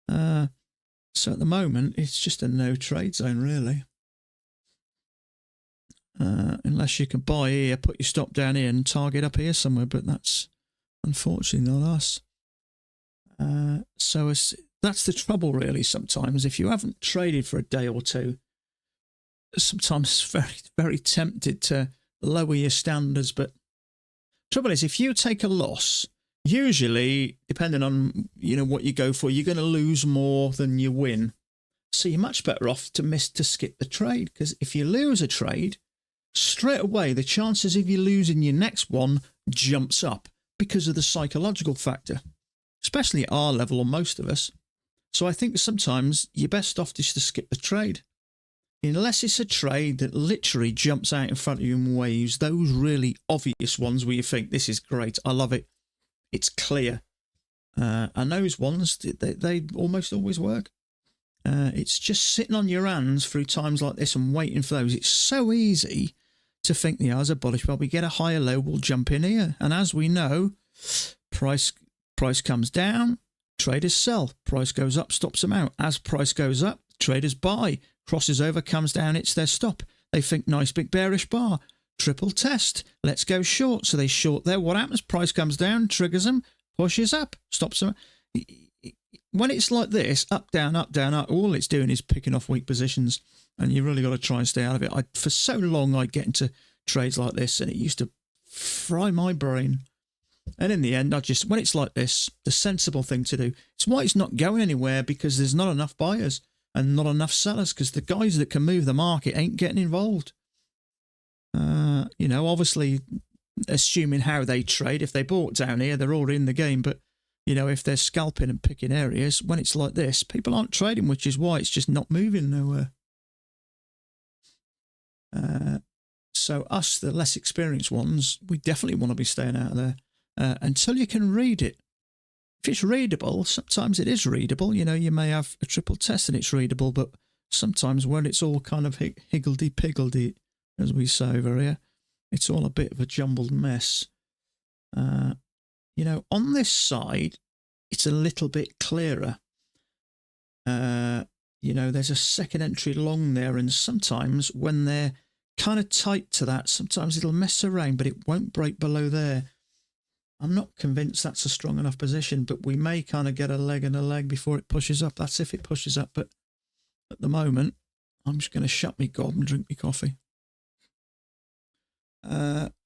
So at the moment, it's just a no trade zone, really. Unless you can buy here, put your stop down here and target up here somewhere, but that's unfortunately not us. So that's the trouble, really, sometimes. If you haven't traded for a day or two, sometimes it's very, very tempted to lower your standards, but trouble is, if you take a loss, usually, depending on, you know, what you go for, you're going to lose more than you win. So you're much better off to skip the trade, because if you lose a trade, straight away the chances of you losing your next one jumps up because of the psychological factor, especially at our level, or most of us. So I think sometimes you're best off just to skip the trade. Unless it's a trade that literally jumps out in front of you in waves, those really obvious ones where you think, this is great, I love it, it's clear. And those ones, they almost always work. It's just sitting on your hands through times like this and waiting for those. It's so easy to think the hours are bullish. Well, we get a higher low, we'll jump in here. And as we know, price comes down, traders sell. Price goes up, stops them out. As price goes up, traders buy. Crosses over, comes down, it's their stop. They think nice big bearish bar. Triple test. Let's go short. So they short there. What happens? Price comes down, triggers them, pushes up, stops them. When it's like this, up, down, all it's doing is picking off weak positions. and you really got to try and stay out of it. For so long, I'd get into trades like this, and it used to fry my brain. And in the end, when it's like this, the sensible thing to do, it's why it's not going anywhere, because there's not enough buyers and not enough sellers, because the guys that can move the market ain't getting involved. Obviously, assuming how they trade, if they bought down here, they're already in the game. But, if they're scalping and picking areas, when it's like this, people aren't trading, which is why it's just not moving nowhere. So us, the less experienced ones, we definitely want to be staying out of there until you can read it. If it's readable, sometimes it is readable. You may have a triple test and it's readable, but sometimes when it's all kind of higgledy-piggledy, as we say over here, it's all a bit of a jumbled mess. On this side, it's a little bit clearer. There's a second entry long there, and sometimes when they're kind of tight to that, sometimes it'll mess around, but it won't break below there. I'm not convinced that's a strong enough position, but we may kind of get a leg and a leg before it pushes up. That's if it pushes up, but at the moment, I'm just going to shut me gob and drink me coffee.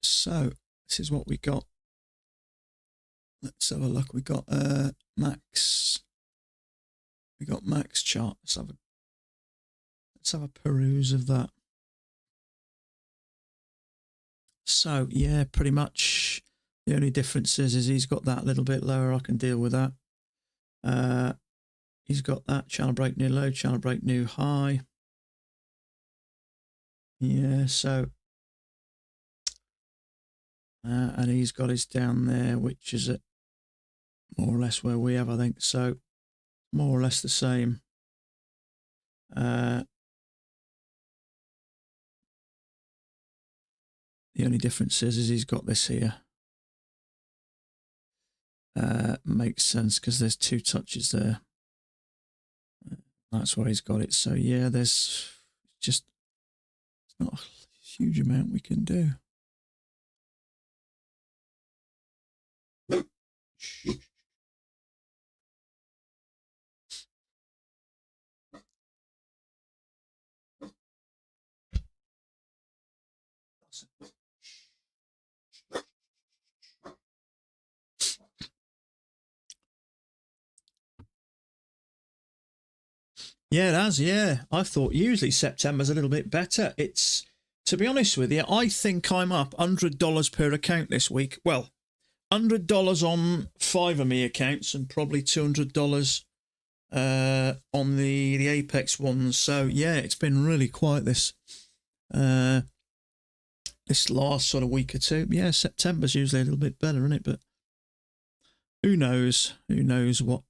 So this is what we got. Let's have a look. We got Max. We got Max chart. Let's have a peruse of that. So yeah, pretty much the only difference is he's got that a little bit lower. I can deal with that. He's got that channel break new low, channel break new high. Yeah, so and he's got his down there, which is at more or less where we have, I think. So more or less the same. The only difference is he's got this here. Makes sense because there's two touches there. That's where he's got it. So yeah, there's just not a huge amount we can do. Yeah, it has. Yeah, I thought usually September's a little bit better. It's, to be honest with you, I think I'm up $100 per account this week. Well, $100 on 5 of me accounts and probably $200 on the Apex ones. So yeah, it's been really quiet this last sort of week or two. Yeah, September's usually a little bit better, isn't it? But who knows? Who knows what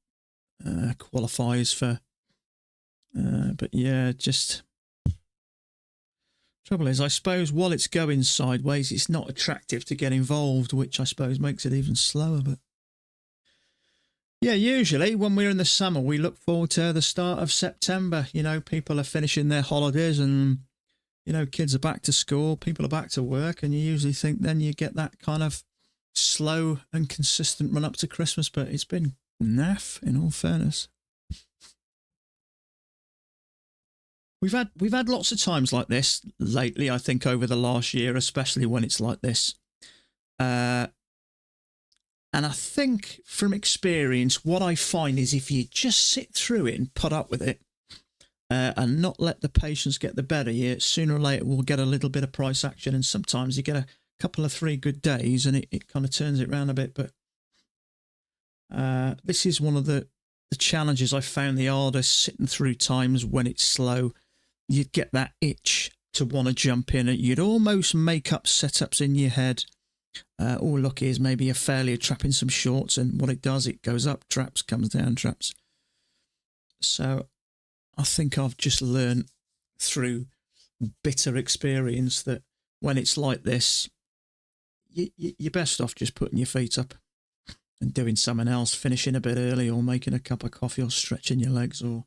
qualifies for? But yeah, just trouble is, I suppose while it's going sideways, it's not attractive to get involved, which I suppose makes it even slower. But yeah, usually when we're in the summer, we look forward to the start of September. People are finishing their holidays and, kids are back to school, people are back to work, and you usually think then you get that kind of slow and consistent run up to Christmas, but it's been naff, in all fairness. We've had lots of times like this lately, I think, over the last year, especially when it's like this. And I think from experience, what I find is if you just sit through it and put up with it and not let the patience get the better of you, sooner or later we'll get a little bit of price action. And sometimes you get a couple of 3 good days and it kind of turns it around a bit. But this is one of the challenges I found the hardest, sitting through times when it's slow. You'd get that itch to want to jump in. You'd almost make up setups in your head. Oh, look, here's maybe a failure trapping some shorts, and what it does, it goes up, traps, comes down, traps. So I think I've just learned through bitter experience that when it's like this, you're best off just putting your feet up and doing something else, finishing a bit early or making a cup of coffee or stretching your legs or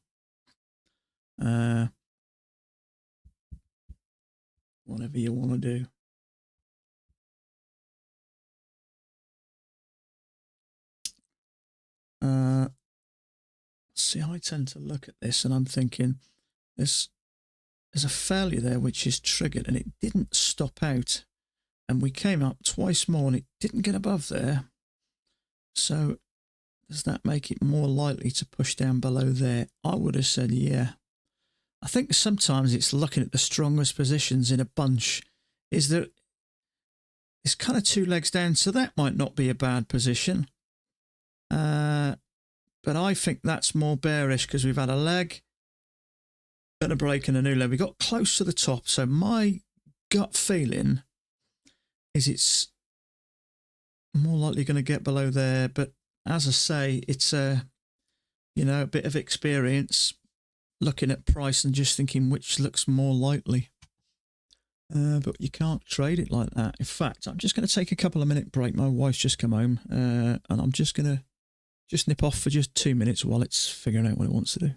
whatever you want to do. See, I tend to look at this and I'm thinking, this there's a failure there which is triggered, and it didn't stop out. And we came up twice more, and it didn't get above there. So does that make it more likely to push down below there? I would have said yeah. I think sometimes it's looking at the strongest positions in a bunch. Is there? It's kind of 2 legs down, so that might not be a bad position. But I think that's more bearish because we've had a leg and a break and a new leg. We got close to the top, so my gut feeling is it's more likely going to get below there. But as I say, it's a bit of experience looking at price and just thinking which looks more likely. But you can't trade it like that. In fact, I'm just going to take a couple of minute break. My wife's just come home, and I'm just going to nip off for just 2 minutes while it's figuring out what it wants to do.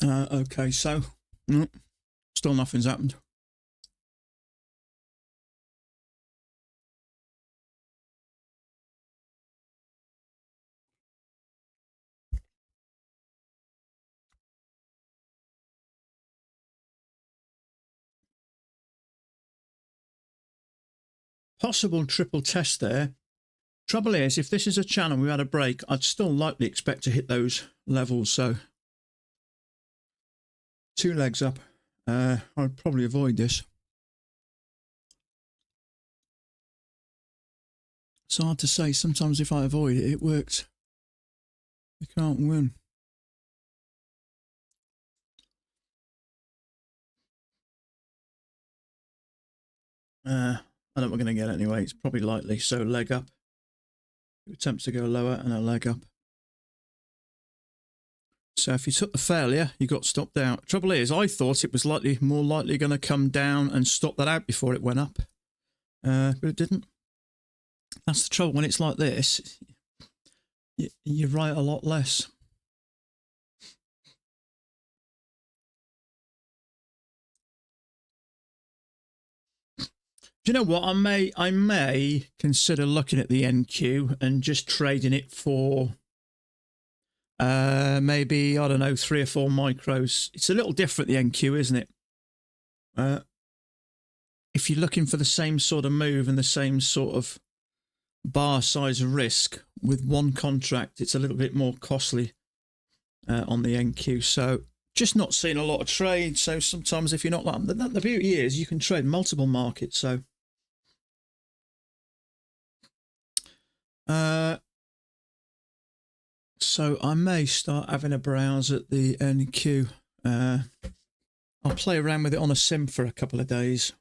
Okay, so no, still nothing's happened. Possible triple test there. Trouble is, if this is a channel we had a break, I'd still likely expect to hit those levels. So 2 legs up. I'd probably avoid this. It's hard to say. Sometimes if I avoid it, it works. You can't win. I don't know what we're going to get anyway. It's probably likely. So leg up. Attempts to go lower and a leg up. So if you took the failure, you got stopped out. Trouble is, I thought it was more likely going to come down and stop that out before it went up. But it didn't. That's the trouble when it's like this. You write a lot less. Do you know what? I may consider looking at the NQ and just trading it for maybe, I don't know, 3 or 4 micros. It's a little different, the NQ, isn't it? If you're looking for the same sort of move and the same sort of bar size risk with one contract, it's a little bit more costly on the NQ. So just not seeing a lot of trade. So sometimes if you're not like, the beauty is you can trade multiple markets. So I may start having a browse at the NQ. I'll play around with it on a sim for a couple of days.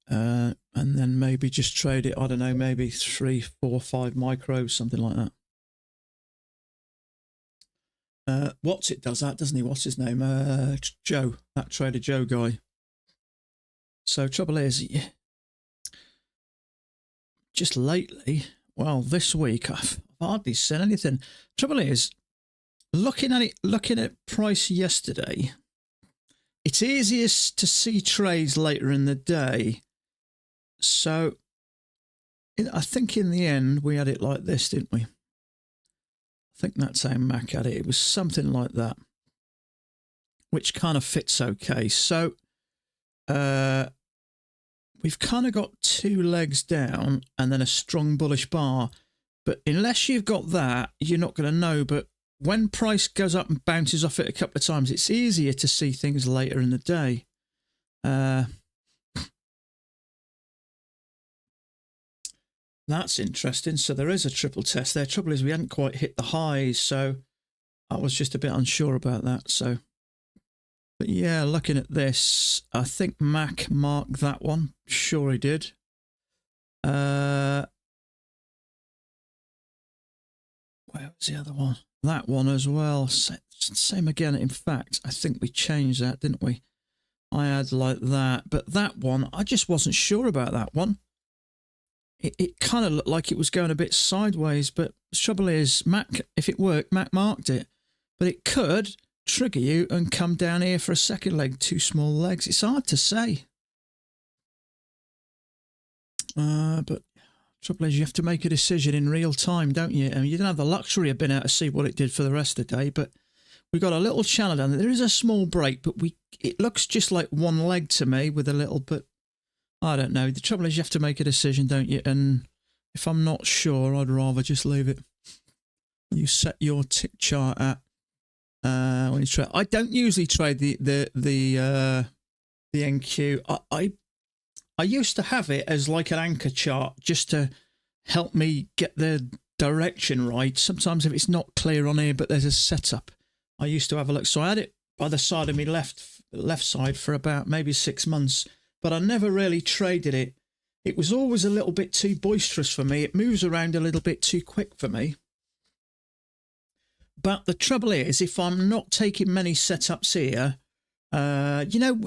And then maybe just trade it, I don't know, maybe 3, 4, 5 micros, something like that. What's it does that, doesn't he? What's his name? Joe, that Trader Joe guy. So trouble is, just lately, well, this week, I've hardly seen anything. Trouble is, looking at price yesterday, it's easiest to see trades later in the day. So I think in the end we had it like this, didn't we? I think that's how Mac had it. It was something like that, which kind of fits okay. So we've kind of got 2 legs down and then a strong bullish bar. But unless you've got that, you're not going to know. But when price goes up and bounces off it a couple of times, it's easier to see things later in the day. That's interesting. So there is a triple test there. Trouble is we hadn't quite hit the highs, so I was just a bit unsure about that. So, but yeah, looking at this, I think Mac marked that one. Sure he did. Where was the other one? That one as well. Same again. In fact, I think we changed that, didn't we? I had like that, but that one, I just wasn't sure about that one. It kind of looked like it was going a bit sideways, but the trouble is, Mac, if it worked, Mac marked it. But it could trigger you and come down here for a second leg, 2 small legs. It's hard to say. But trouble is, you have to make a decision in real time, don't you? I mean, you don't have the luxury of being able to see what it did for the rest of the day, but we've got a little channel down there. There is a small break, but it looks just like 1 leg to me with a little, but I don't know. The trouble is you have to make a decision, don't you? And if I'm not sure, I'd rather just leave it. You set your tick chart at when you trade. I don't usually trade the NQ. I used to have it as like an anchor chart just to help me get the direction right. Sometimes if it's not clear on here, but there's a setup, I used to have a look. So I had it by the side of me left side for about maybe 6 months. But I never really traded it. It was always a little bit too boisterous for me. It moves around a little bit too quick for me. But the trouble is, if I'm not taking many setups here, you know,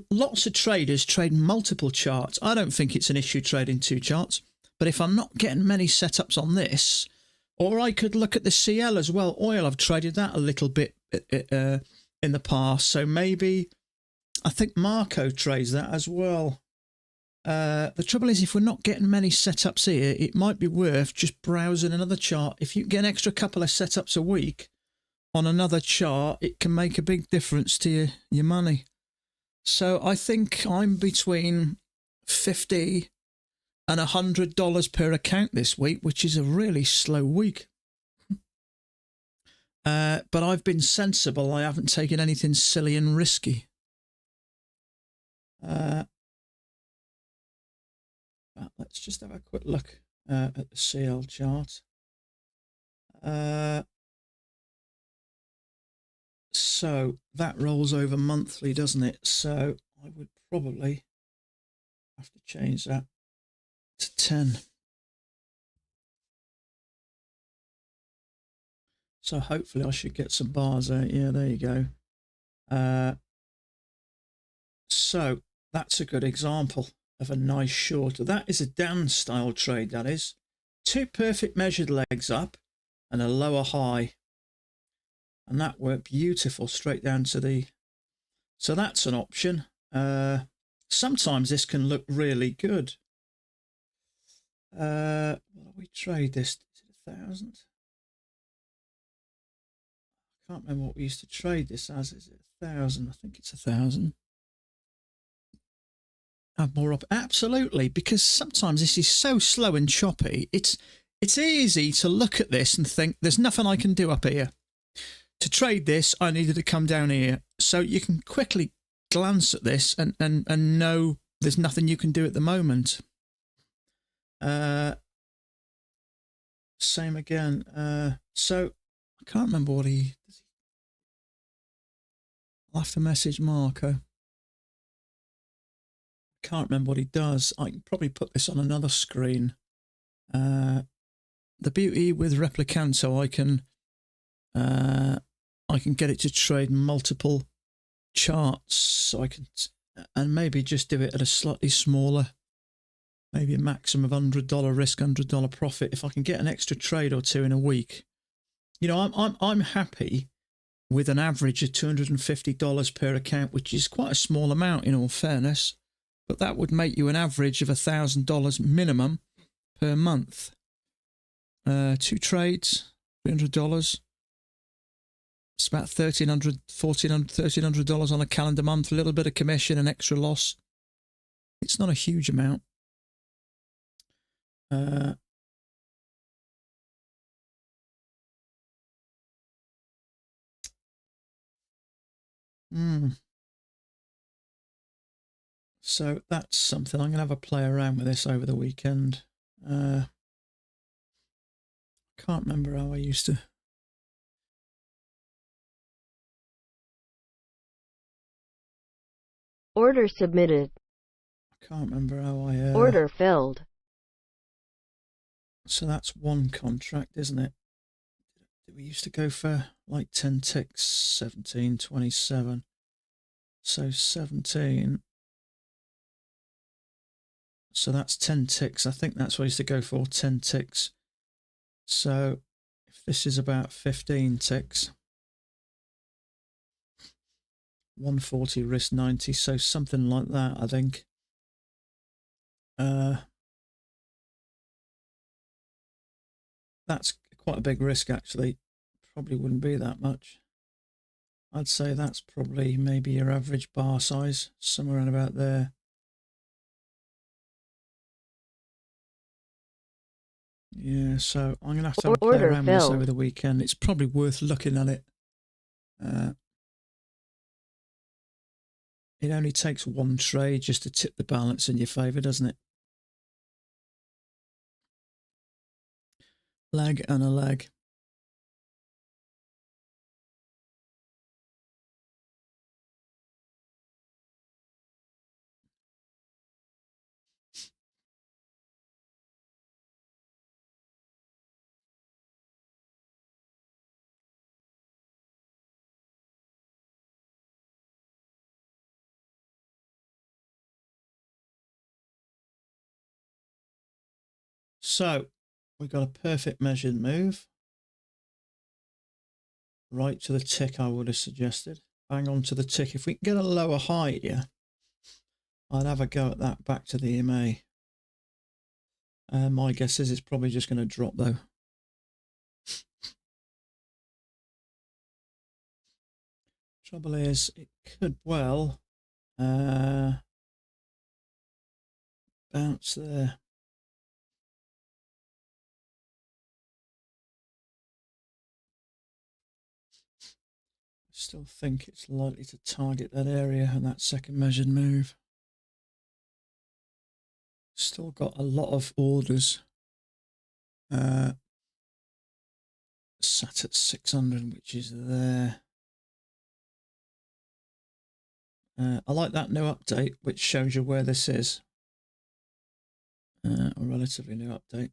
lots of traders trade multiple charts. I don't think it's an issue trading 2 charts. But if I'm not getting many setups on this, Or I could look at the CL as well. Oil, I've traded that a little bit in the past. So maybe, I think Marco trades that as well. The trouble is, if we're not getting many setups here, it might be worth just browsing another chart. If you get an extra couple of setups a week on another chart, it can make a big difference to your money. So I think I'm between $50 and $100 per account this week, which is a really slow week. But I've been sensible. I haven't taken anything silly and risky. Let's just have a quick look at the CL chart. So that rolls over monthly, doesn't it? So I would probably have to change that to 10. So hopefully I should get some bars out. Yeah, there you go. So that's a good example of a nice short. That is a Dan style trade, that is. 2 perfect measured legs up and a lower high. And that worked beautiful straight down to the... So that's an option. Sometimes this can look really good. What do we trade this? Is it 1,000? I can't remember what we used to trade this as. Is it 1,000? I think it's 1,000. Have more up, absolutely, because sometimes this is so slow and choppy. It's easy to look at this and think there's nothing I can do up here. To trade this, I needed to come down here. So you can quickly glance at this and know there's nothing you can do at the moment. Same again. So I can't remember what I'll have to message Marco. Can't remember what he does. I can probably put this on another screen. The beauty with Replicanto, I can get it to trade multiple charts, so I can, and maybe just do it at a slightly smaller, maybe a maximum of $100 risk, $100 profit. If I can get an extra trade or two in a week, you know, I'm happy with an average of $250 per account, which is quite a small amount in all fairness. But that would make you an average of $1,000 minimum per month. 2 trades, $300. It's about $1,300, $1,400, $1,300 on a calendar month. A little bit of commission and extra loss. It's not a huge amount. So that's something. I'm going to have a play around with this over the weekend. Can't remember how I used to. Order submitted. I can't remember how I... Order filled. So that's one contract, isn't it? We used to go for like 10 ticks, 17, 27. So 17. So that's 10 ticks. I think that's what I used to go for, 10 ticks. So if this is about 15 ticks, 140 risk 90, so something like that, I think. That's quite a big risk, actually. Probably wouldn't be that much. I'd say that's probably maybe your average bar size, somewhere around about there. Yeah, so I'm going to have a play around with this over the weekend. It's probably worth looking at it. It only takes one trade just to tip the balance in your favour, doesn't it? Leg and a leg. So we got a perfect measured move. Right to the tick, I would have suggested. Bang on to the tick. If we can get a lower high here, I'd have a go at that back to the EMA. My guess is it's probably just going to drop though. Trouble is, it could well bounce there. Still think it's likely to target that area and that second measured move. Still got a lot of orders sat at 600, which is there. I like that new update, which shows you where this is. A relatively new update.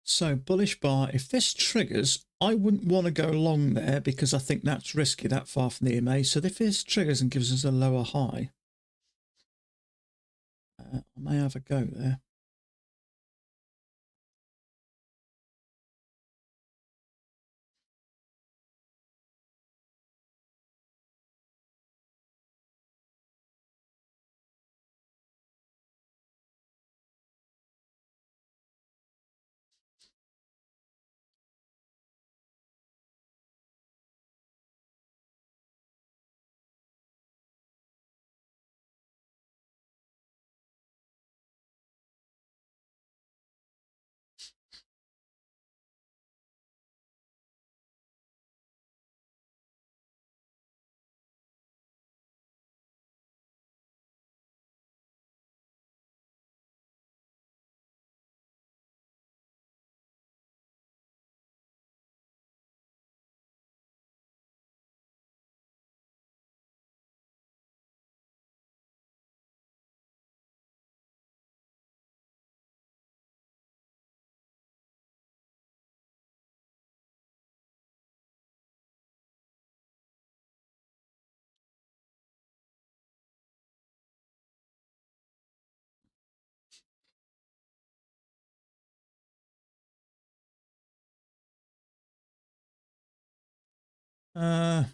So bullish bar, if this triggers, I wouldn't want to go long there because I think that's risky that far from the EMA. So if this triggers and gives us a lower high, I may have a go there. There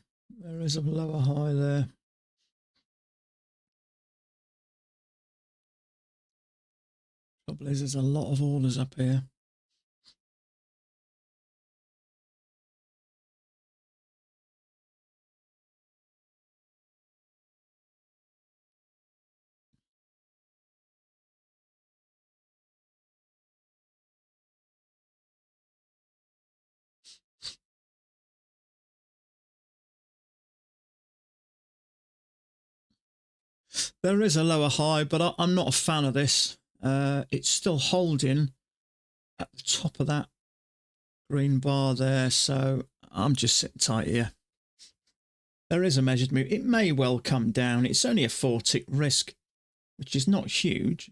is a lower high there. Trouble is, there's a lot of orders up here. There is a lower high, but I'm not a fan of this. It's still holding at the top of that green bar there, so I'm just sitting tight here. There is a measured move. It may well come down. It's only a 4-tick risk, which is not huge.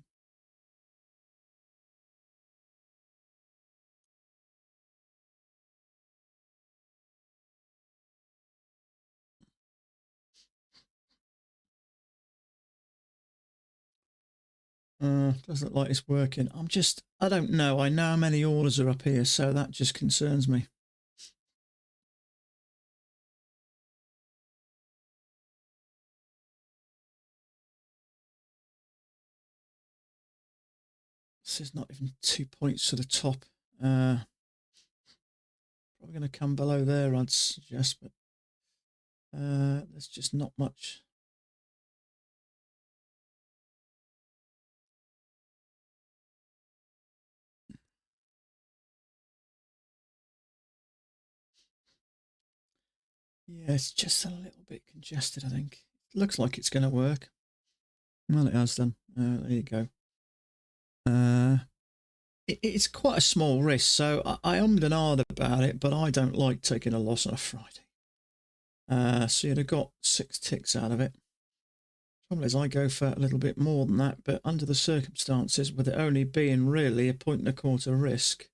Doesn't look like it's working. I don't know. I know how many orders are up here, so that just concerns me. This is not even 2 points to the top. Probably going to come below there, I'd suggest, but there's just not much. Yeah, it's just a little bit congested, I think. It looks like it's going to work. Well, it has done. There you go. It's quite a small risk, so I ummed and ahed about it, but I don't like taking a loss on a Friday. So you'd have got 6 ticks out of it. Problem is, I go for a little bit more than that, but under the circumstances, with it only being really a 1.25 risk,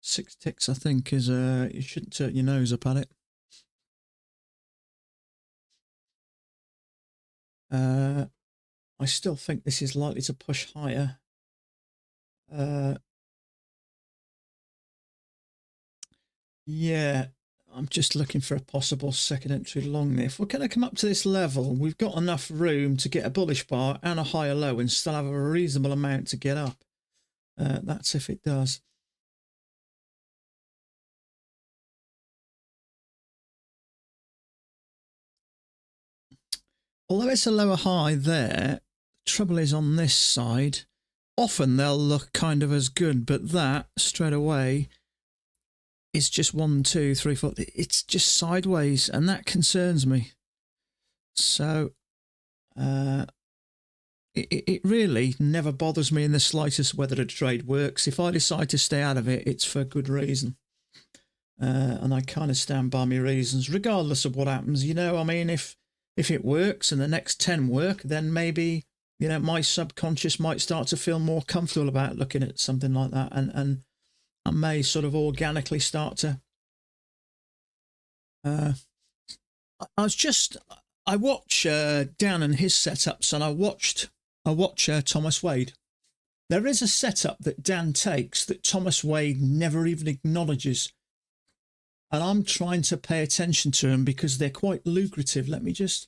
6 ticks, I think, is you shouldn't turn your nose up at it. I still think this is likely to push higher. Yeah, I'm just looking for a possible second entry long there. If we're going to come up to this level, we've got enough room to get a bullish bar and a higher low and still have a reasonable amount to get up. That's if it does. Although it's a lower high there, the trouble is on this side, often they'll look kind of as good, but that straight away is just 1, 2, 3, 4. It's just sideways, and that concerns me. So it really never bothers me in the slightest whether a trade works. If I decide to stay out of it, it's for good reason. And I kind of stand by my reasons, regardless of what happens. You know, I mean, if it works and the next 10 work, then maybe, you know, my subconscious might start to feel more comfortable about looking at something like that. And I may sort of organically start to... I watch Dan and his setups, and I watch Thomas Wade. There is a setup that Dan takes that Thomas Wade never even acknowledges. And I'm trying to pay attention to them because they're quite lucrative. Let me just...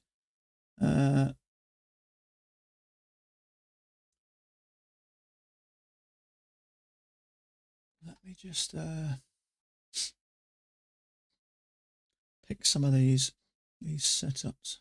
pick some of these setups.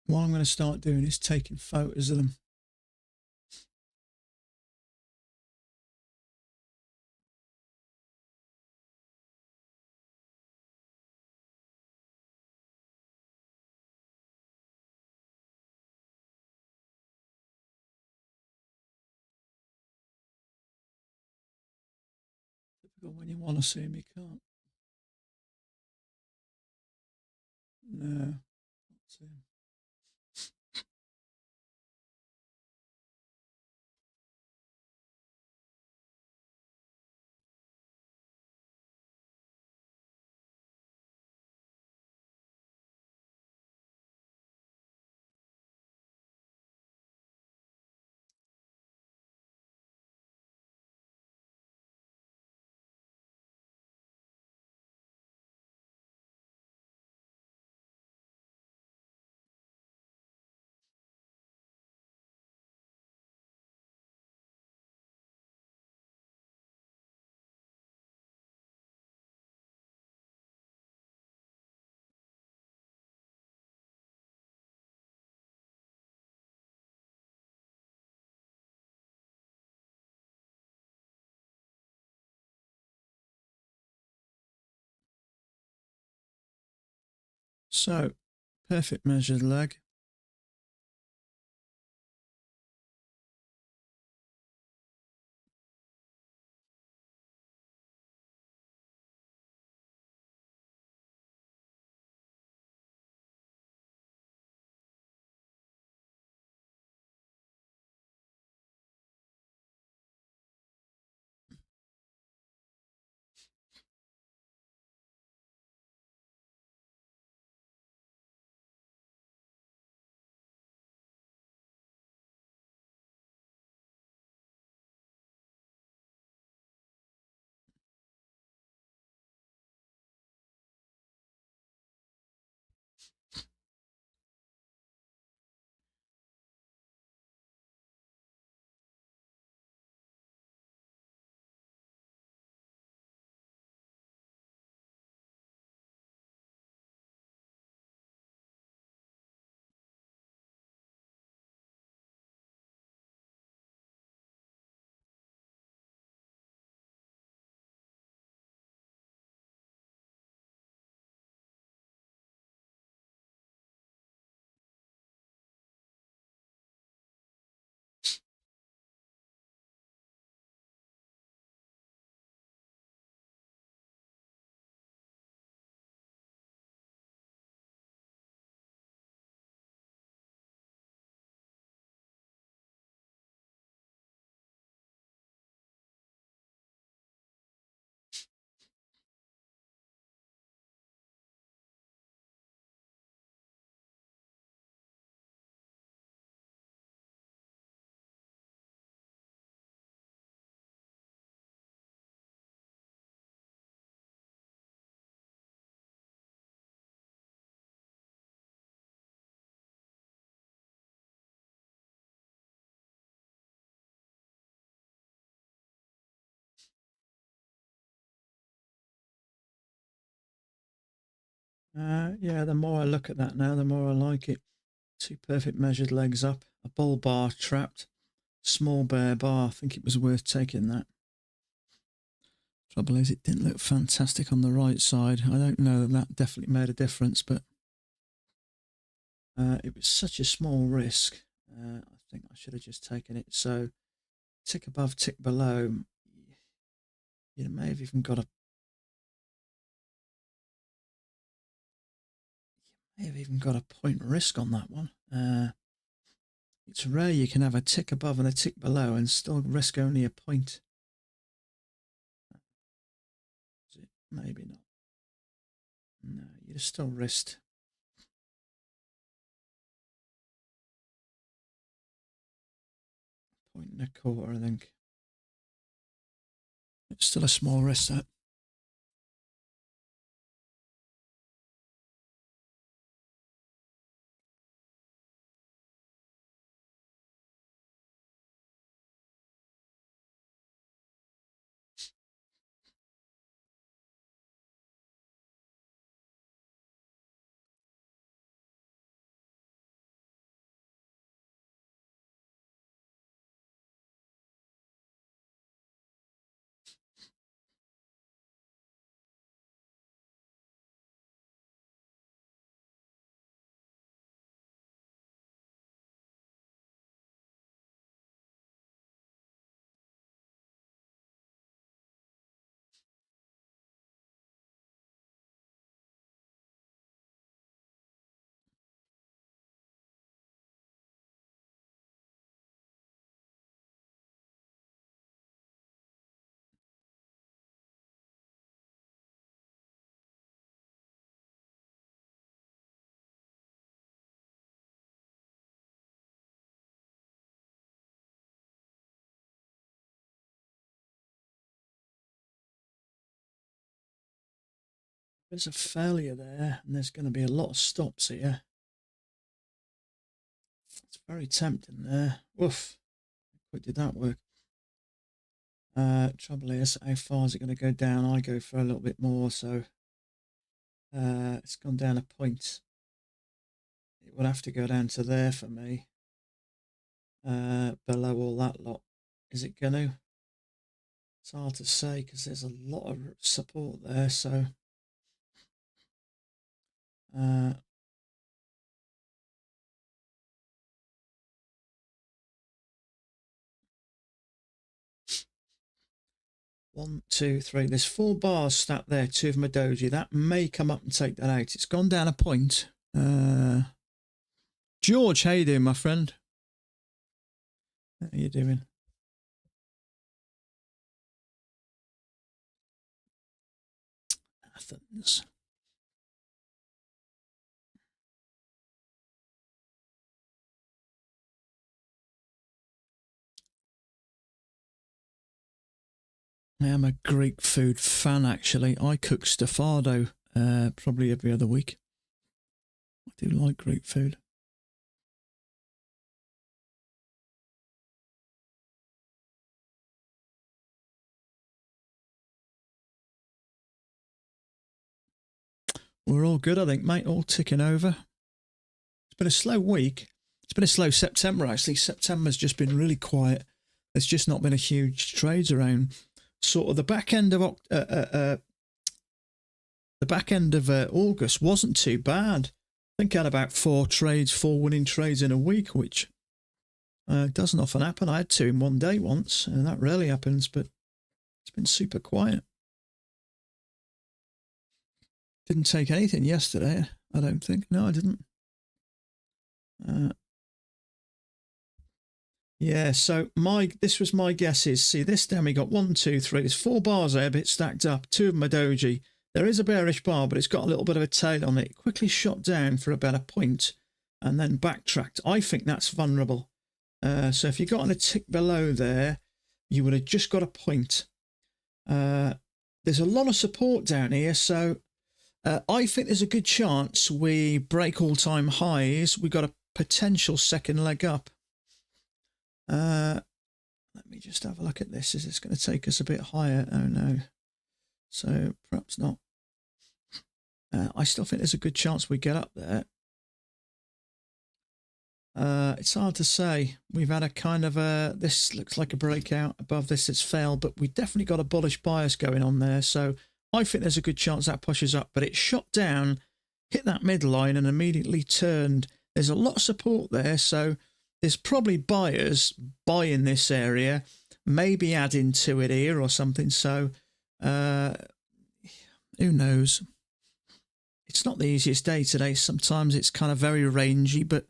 What I'm going to start doing is taking photos of them. Typical when you want to see them, you can't. No, not see them. So, perfect measured leg. Yeah, the more I look at that now, the more I like it. 2 perfect measured legs up, a bull bar trapped, small bare bar. I think it was worth taking that. Trouble is, it didn't look fantastic on the right side. I don't know that definitely made a difference, but it was such a small risk. I think I should have just taken it. So tick above, tick below. You may have even got a point risk on that one. It's rare you can have a tick above and a tick below and still risk only a point. Is it? Maybe not. No, you'd still risked. Point and a quarter, I think. It's still a small risk, that. There's a failure there, and there's going to be a lot of stops here. It's very tempting there. Woof. How quick did that work? Trouble is, how far is it going to go down? I go for a little bit more, so it's gone down a point. It would have to go down to there for me. Below all that lot. Is it going to? It's hard to say because there's a lot of support there, so 1, 2, 3. There's 4 bars sat there, 2 of my doji. That may come up and take that out. It's gone down a point. George, how you doing, my friend? How you doing? Athens. I am a Greek food fan, actually. I cook stafado probably every other week. I do like Greek food. We're all good, I think, mate. All ticking over. It's been a slow week. It's been a slow September, actually. September's just been really quiet. There's just not been a huge trades around. Sort of the back end of August wasn't too bad. I think I had about 4 winning trades in a week, which doesn't often happen. I had 2 in one day once, and that rarely happens, but it's been super quiet. Didn't take anything yesterday, I don't think. No, I didn't. Yeah, so this was my guesses. See, this down we got 1, 2, 3. There's 4 bars there, a bit stacked up. 2 of my doji. There is a bearish bar, but it's got a little bit of a tail on it. It quickly shot down for about a point and then backtracked. I think that's vulnerable. So if you got on a tick below there, you would have just got a point. There's a lot of support down here, so I think there's a good chance we break all-time highs. We got a potential second leg up. Let me just have a look at this. Is this going to take us a bit higher? Oh no. So perhaps not. I still think there's a good chance we get up there. It's hard to say. We've had a kind of this looks like a breakout. Above this, it's failed, but we definitely got a bullish bias going on there. So I think there's a good chance that pushes up, but it shot down, hit that midline, and immediately turned. There's a lot of support there, so there's probably buyers buying this area, maybe adding to it here or something. So who knows? It's not the easiest day today. Sometimes it's kind of very rangy, but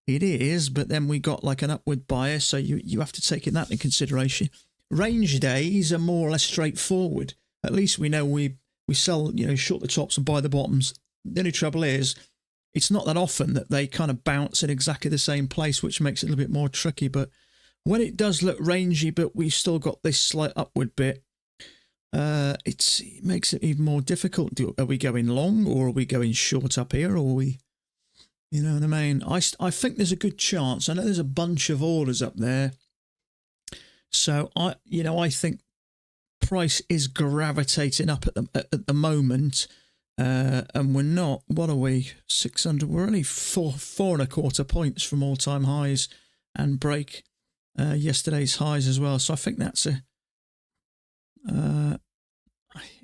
it is. But then we got like an upward bias, so you have to take that into consideration. Range days are more or less straightforward. At least we know we sell, short the tops and buy the bottoms. The only trouble is it's not that often that they kind of bounce in exactly the same place, which makes it a little bit more tricky. But when it does look rangy, but we've still got this slight upward bit, it makes it even more difficult. Are we going long, or are we going short up here, or are we, you know what I mean? I think there's a good chance. I know there's a bunch of orders up there, so I think price is gravitating up at the moment, and we're not. What are we? 600. We're only 4.25 points from all-time highs, and break yesterday's highs as well. So I think that's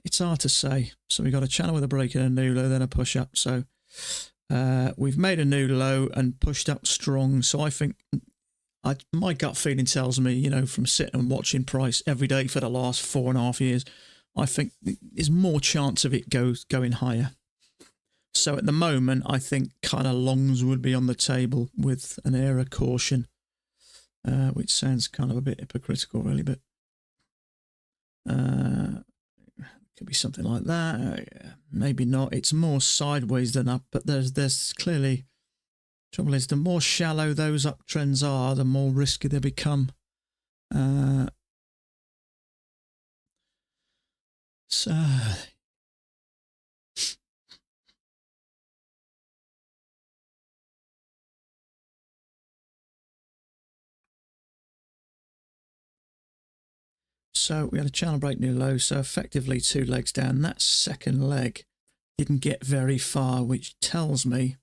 it's hard to say. So we got a channel with a break and a new low, then a push up. So we've made a new low and pushed up strong. So I think my gut feeling tells me, from sitting and watching price every day for the last 4.5 years, I think there's more chance of it going higher. So at the moment, I think kind of longs would be on the table with an air of caution, which sounds kind of a bit hypocritical, really, but could be something like that. Maybe not. It's more sideways than up, but there's clearly, trouble is the more shallow those uptrends are, the more risky they become. So we had a channel break new low, so effectively 2 legs down. That second leg didn't get very far, which tells me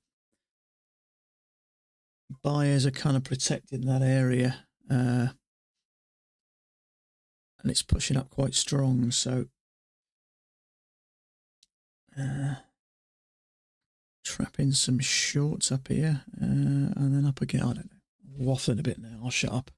buyers are kind of protecting that area, and it's pushing up quite strong. So trapping some shorts up here, and then up again. I don't know, waffling a bit now. I'll shut up.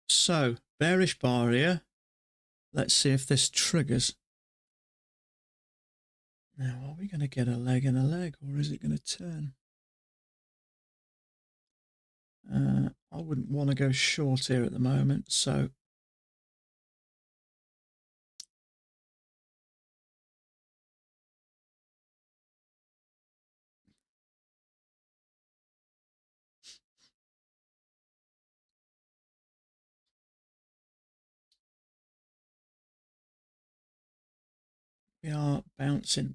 So bearish bar here. Let's see if this triggers. Now, are we going to get a leg and a leg, or is it going to turn? I wouldn't want to go short here at the moment, so we are bouncing.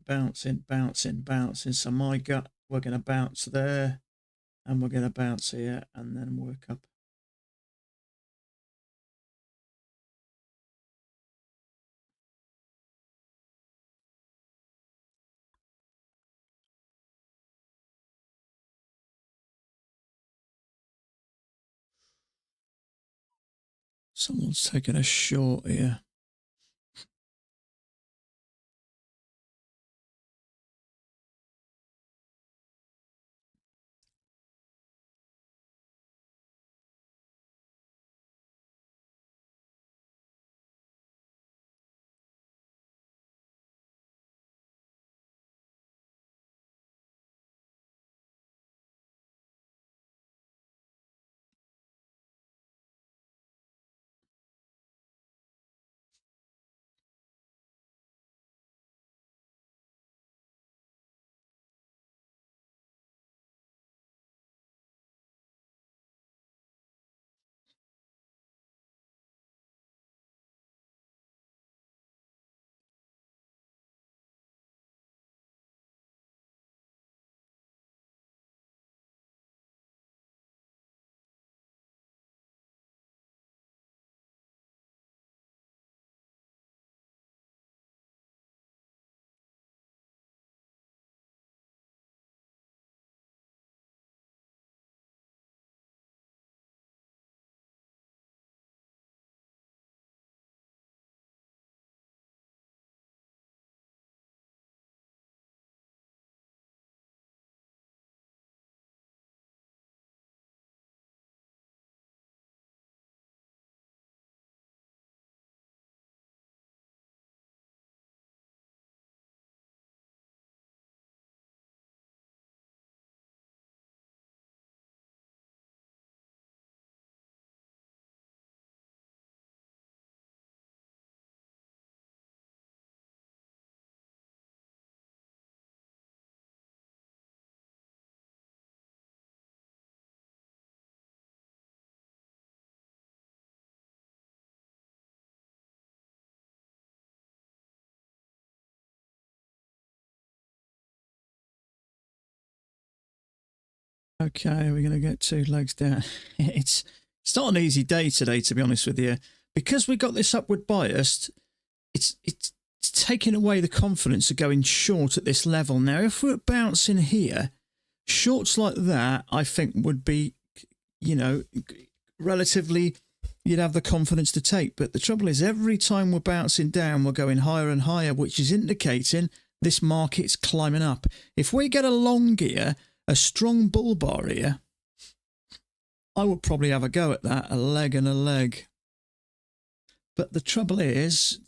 So my gut, we're going to bounce there, and we're going to bounce here, and then work up. Someone's taking a short here. Okay, we're going to get 2 legs down. It's not an easy day today, to be honest with you. Because we got this upward biased, it's taking away the confidence of going short at this level. Now, if we're bouncing here, shorts like that, I think would be, you know, relatively, you'd have the confidence to take. But the trouble is, every time we're bouncing down, we're going higher and higher, which is indicating this market's climbing up. If we get a long gear, a strong bull bar here, I would probably have a go at that, a leg and a leg. But the trouble is,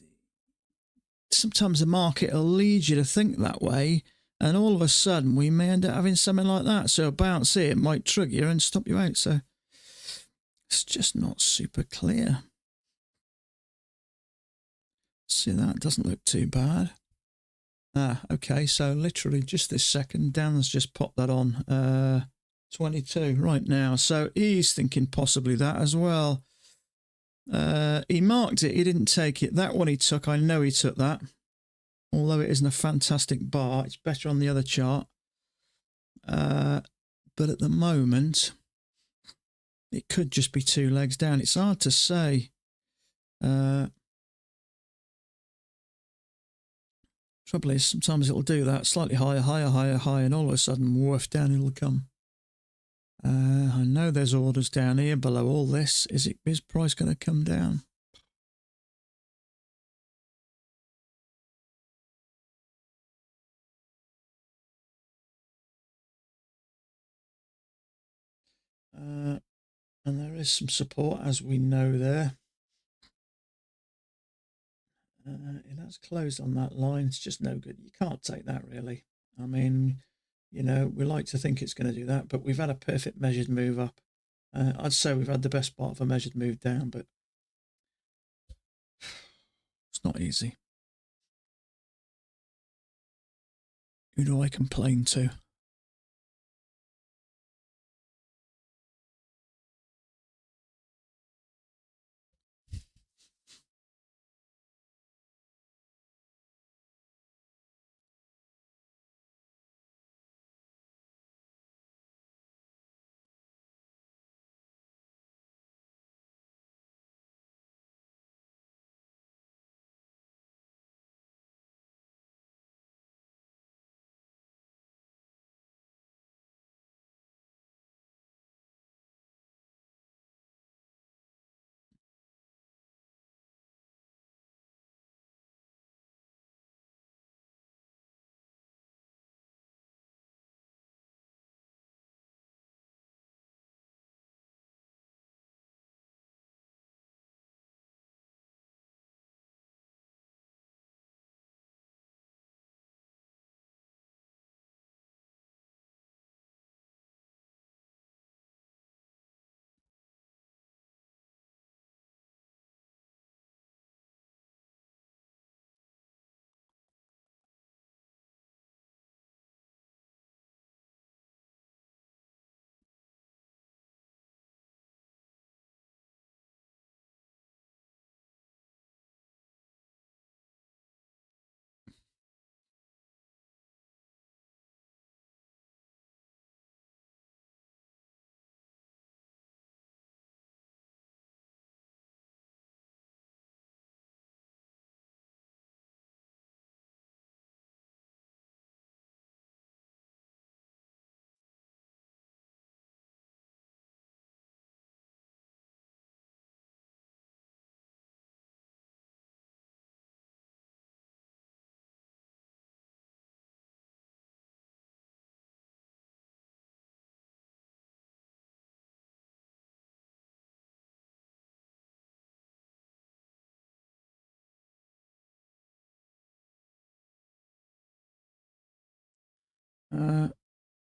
sometimes the market will lead you to think that way, and all of a sudden we may end up having something like that. So a bounce here might trigger you and stop you out. So it's just not super clear. See, that doesn't look too bad. Okay, so literally just this second, Dan's just popped that on. 22 right now. So he's thinking possibly that as well. He marked it, he didn't take it. That one he took, I know he took that. Although it isn't a fantastic bar, it's better on the other chart. But at the moment, it could just be 2 legs down. It's hard to say. Trouble is, sometimes it'll do that, slightly higher, higher, higher, higher, and all of a sudden, woof, down it'll come. I know there's orders down here below all this. Is price going to come down? And there is some support, as we know there. It has closed on that line. It's just no good. You can't take that, really. I mean, you know, we like to think it's going to do that, but we've had a perfect measured move up. I'd say we've had the best part of a measured move down, but it's not easy. Who do I complain to?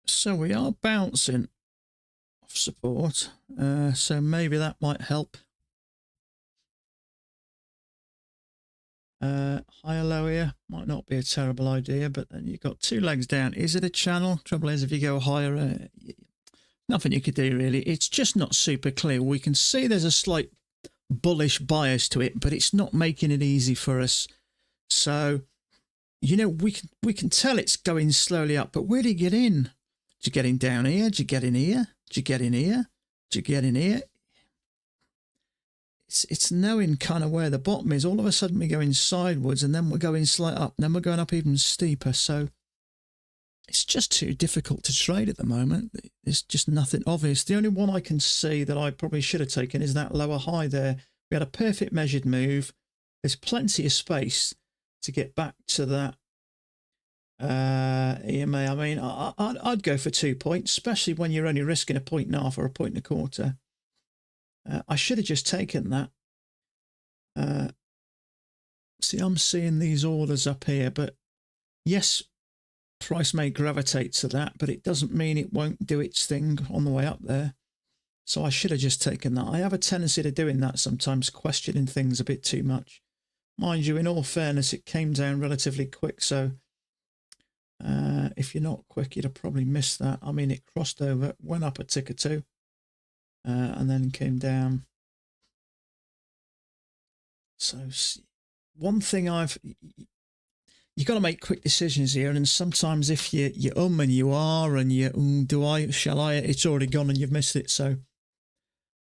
So we are bouncing off support, so maybe that might help. Higher low here might not be a terrible idea, but then you've got 2 legs down. Is it a channel? Trouble is, if you go higher, nothing you could do really. It's just not super clear. We can see there's a slight bullish bias to it, but it's not making it easy for us. So, you know, we can tell it's going slowly up, but where do you get in? Do you get in down here? Do you get in here? Do you get in here? Do you get in here? It's knowing kind of where the bottom is. All of a sudden we're going sideways, and then we're going slight up, and then we're going up even steeper. So it's just too difficult to trade at the moment. There's just nothing obvious. The only one I can see that I probably should have taken is that lower high there. We had a perfect measured move. There's plenty of space to get back to that EMA. I mean, I'd go for 2 points, especially when you're only risking 1.5 or 1.25. I should have just taken that. See, I'm seeing these orders up here, but yes, price may gravitate to that, but it doesn't mean it won't do its thing on the way up there. So I should have just taken that. I have a tendency to doing that sometimes, questioning things a bit too much. Mind you, in all fairness, it came down relatively quick, so if you're not quick, you'd have probably missed that. I mean, it crossed over, went up a tick or two, and then came down. So one thing you've got to make quick decisions here, and sometimes if you and you are, and you do I, shall I, it's already gone and you've missed it. So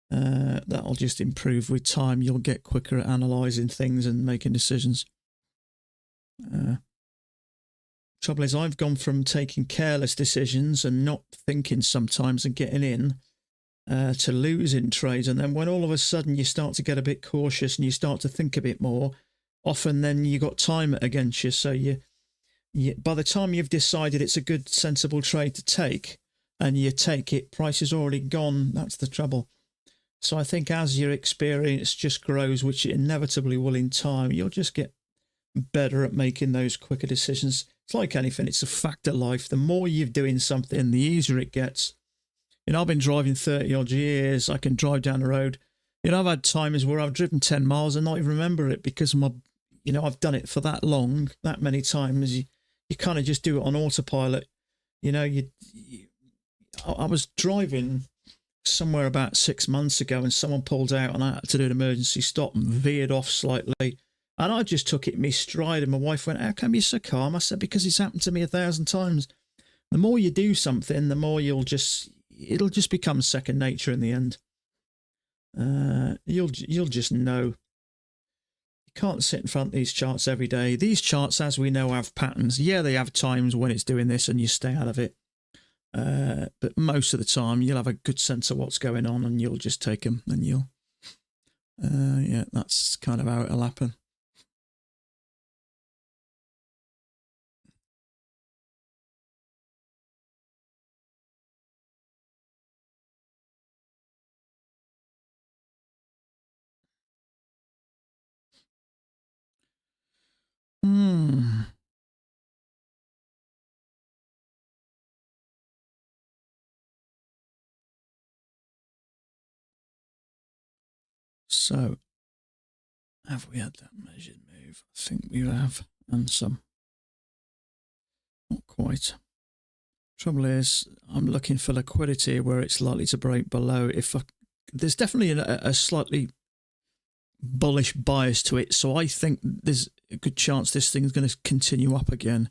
that'll just improve with time. You'll get quicker at analysing things and making decisions. Trouble is, I've gone from taking careless decisions and not thinking sometimes and getting in to losing trades, and then when all of a sudden you start to get a bit cautious and you start to think a bit more, often then you got time against you. So you by the time you've decided it's a good sensible trade to take and you take it, price is already gone. That's the trouble. So I think as your experience just grows, which it inevitably will in time, you'll just get better at making those quicker decisions. It's like anything, it's a fact of life. The more you're doing something, the easier it gets. You know, I've been driving 30 odd years. I can drive down the road. You know, I've had times where I've driven 10 miles and not even remember it because I've done it for that long, that many times. You kind of just do it on autopilot. You know, I was driving somewhere about 6 months ago and someone pulled out and I had to do an emergency stop and veered off slightly. And I just took it in my stride, and my wife went, "How come you're so calm?" I said, "Because it's happened to me 1,000 times." The more you do something, the more it'll just become second nature in the end. You'll just know. You can't sit in front of these charts every day. These charts, as we know, have patterns. Yeah, they have times when it's doing this and you stay out of it. But most of the time, you'll have a good sense of what's going on and you'll just take them and you'll... yeah, that's kind of how it'll happen. So, have we had that measured move? I think we have, and some. Not quite. Trouble is, I'm looking for liquidity where it's likely to break below. There's definitely a slightly bullish bias to it, so I think there's a good chance this thing is going to continue up again.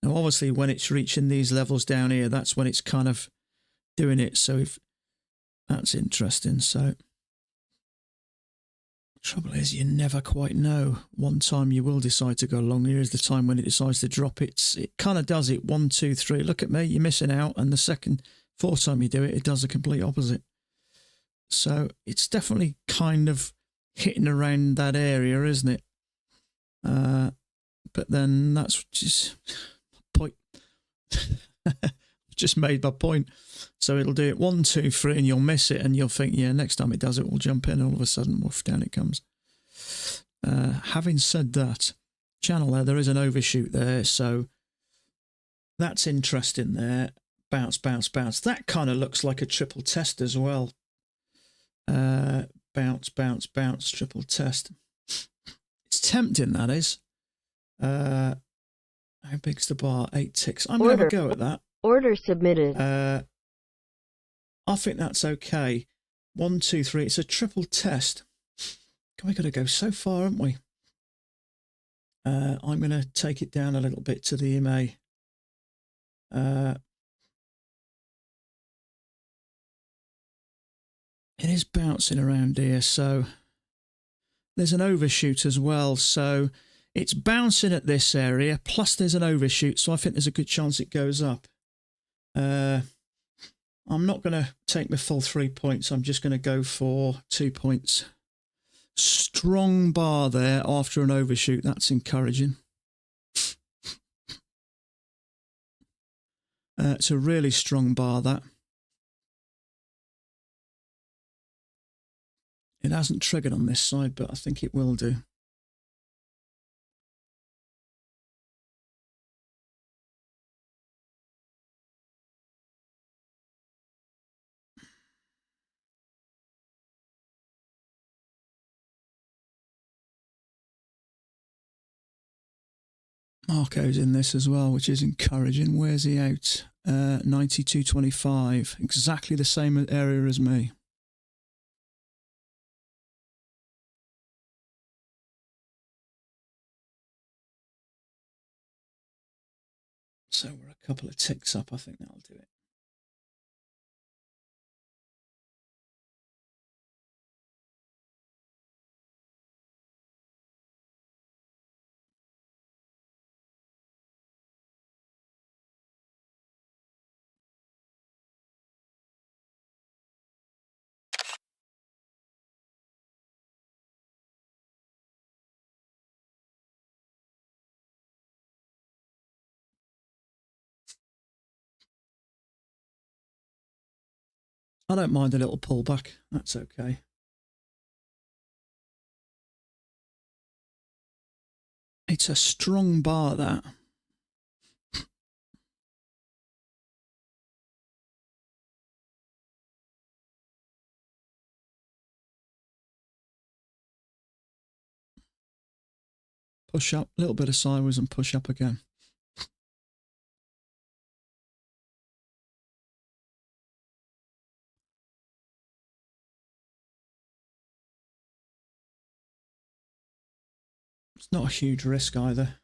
Now, obviously, when it's reaching these levels down here, that's when it's kind of doing it. So if that's interesting. So trouble is, you never quite know. One time you will decide to go long. Here's the time when it decides to drop. It kind of does it 1, 2, 3. Look at me, you're missing out. And the fourth time you do it, it does the complete opposite. So it's definitely kind of hitting around that area, isn't it? But then that's just point. Just made my point. So it'll do it 1, 2, 3, and you'll miss it, and you'll think, yeah, next time it does it, we'll jump in. All of a sudden, woof, down it comes. Having said that, channel there is an overshoot there, so that's interesting there. Bounce, bounce, bounce. That kind of looks like a triple test as well. Bounce, bounce, bounce, triple test. It's tempting, that is. How big's the bar? 8 ticks. I'm going to have a go at that. Order submitted. I think that's okay. 1, 2, 3. It's a triple test. We got to go so far, haven't we? I'm going to take it down a little bit to the EMA. It is bouncing around here, so there's an overshoot as well. So it's bouncing at this area, plus there's an overshoot, so I think there's a good chance it goes up. I'm not going to take my full 3 points. I'm just going to go for 2 points. Strong bar there after an overshoot. That's encouraging. It's a really strong bar, that. It hasn't triggered on this side, but I think it will do. Marco's in this as well, which is encouraging. Where's he out? 92.25. Exactly the same area as me. So we're a couple of ticks up. I think that'll do it. I don't mind a little pullback. That's okay. It's a strong bar, that. Push up, a little bit of sideways and push up again. It's not a huge risk either.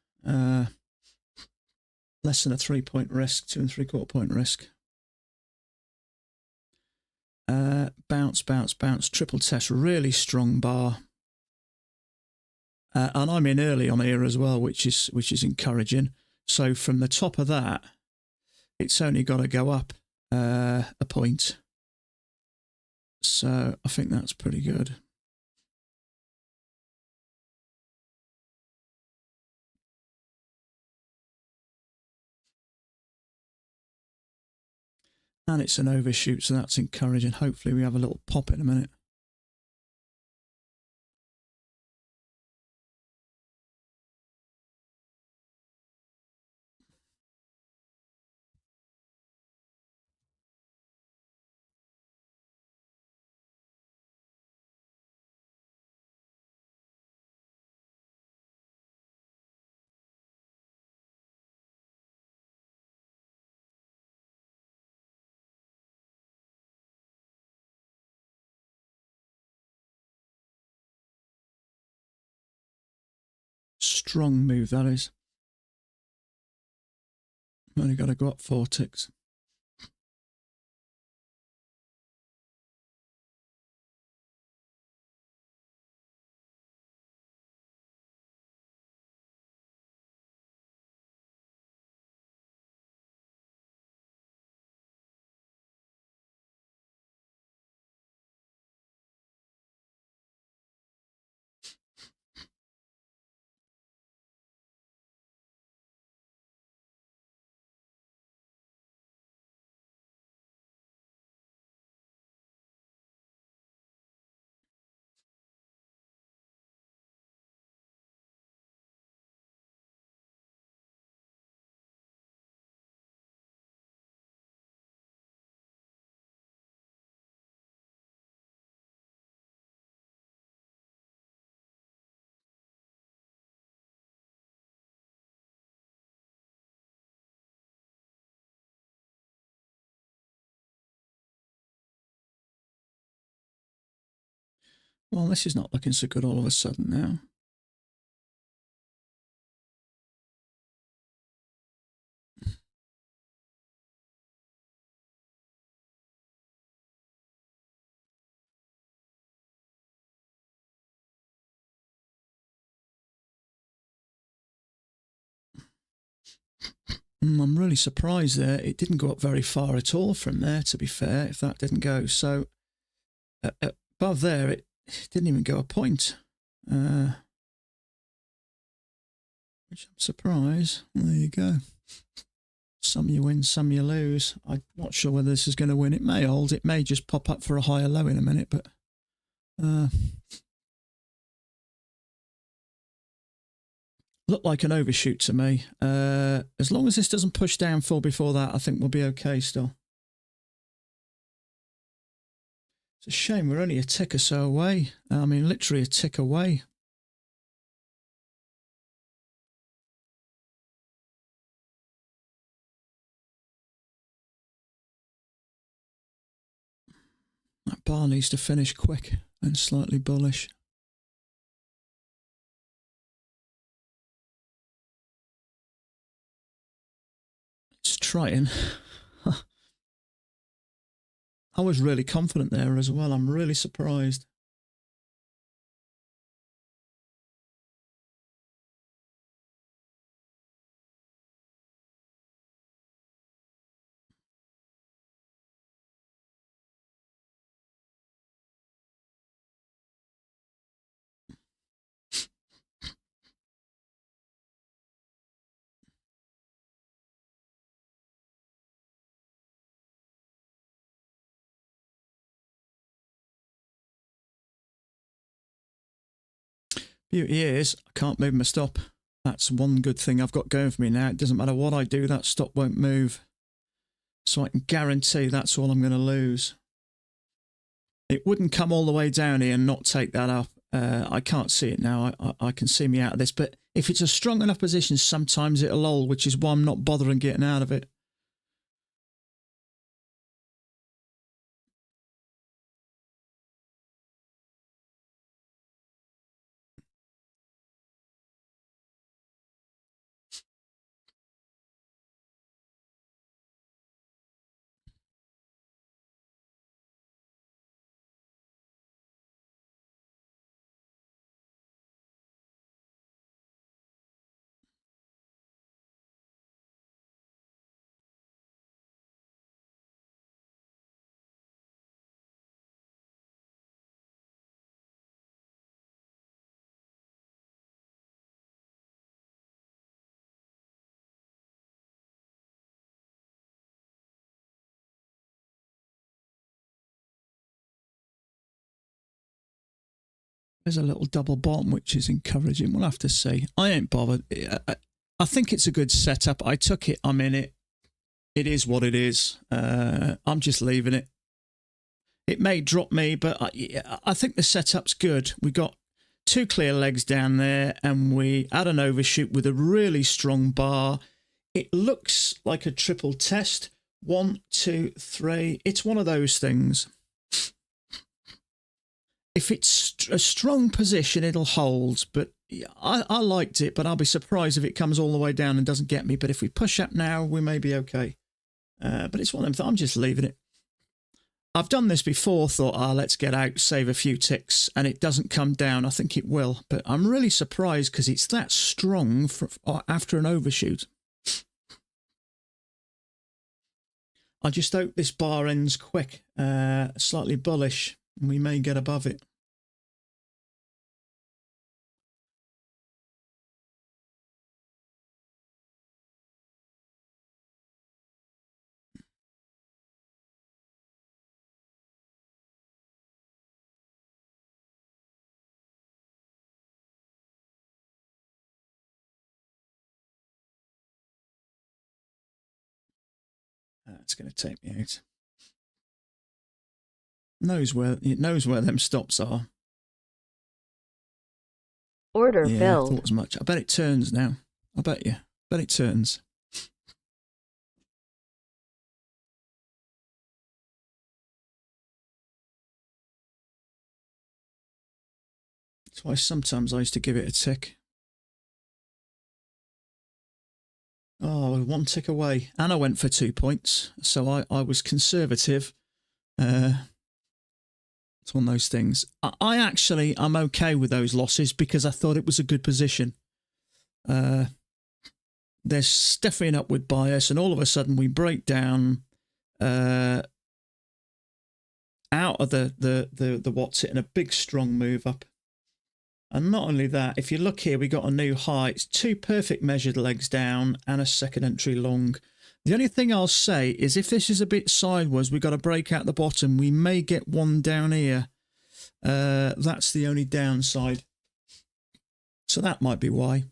Less than a 3 point risk, 2 3/4 point risk. Bounce, bounce, bounce, triple test, really strong bar. And I'm in early on here as well, which is encouraging. So from the top of that, it's only got to go up a point. So I think that's pretty good. And it's an overshoot, so that's encouraging. Hopefully we have a little pop in a minute. Strong move, that is. Only got to go up 4 ticks. Well, this is not looking so good all of a sudden now. I'm really surprised there. It didn't go up very far at all from there, to be fair, if that didn't go. So above there, it didn't even go a point, which I'm surprised. There you go. Some you win, some you lose. I'm not sure whether this is going to win. It may hold. It may just pop up for a higher low in a minute, but looked like an overshoot to me. As long as this doesn't push down full before that, I think we'll be okay still. It's a shame we're only a tick or so away. I mean, literally a tick away. That bar needs to finish quick and slightly bullish. It's trying. I was really confident there as well. I'm really surprised. Beauty is, I can't move my stop. That's one good thing I've got going for me now. It doesn't matter what I do, that stop won't move. So I can guarantee that's all I'm going to lose. It wouldn't come all the way down here and not take that up. I can't see it now. I can see me out of this. But if it's a strong enough position, sometimes it'll hold, which is why I'm not bothering getting out of it. There's a little double bottom, which is encouraging. We'll have to see. I ain't bothered. I think it's a good setup. I took it. I'm in it. It is what it is. I'm just leaving it. It may drop me, but I think the setup's good. We got two clear legs down there, and we had an overshoot with a really strong bar. It looks like a triple test. 1, 2, 3. It's one of those things. If it's a strong position, it'll hold. But I liked it, but I'll be surprised if it comes all the way down and doesn't get me. But if we push up now, we may be okay. But it's one of them. I'm just leaving it. I've done this before, thought, let's get out, save a few ticks, and it doesn't come down. I think it will. But I'm really surprised because it's that strong after an overshoot. I just hope this bar ends quick, slightly bullish, and we may get above it. It's going to take me out. It knows where them stops are. Order yeah, filled. I thought as much. I bet it turns now. I bet you. Bet it turns. That's why sometimes I used to give it a tick. Oh, one tick away. And I went for 2 points. So I was conservative. It's one of those things. I'm okay with those losses because I thought it was a good position. there's definitely an upward bias, and all of a sudden we break down out of the what's it and a big strong move up. And not only that, if you look here, we got a new high. It's 2 perfect measured legs down and a second entry long. The only thing I'll say is if this is a bit sideways, we've got to break out the bottom. We may get one down here. That's the only downside. So that might be why.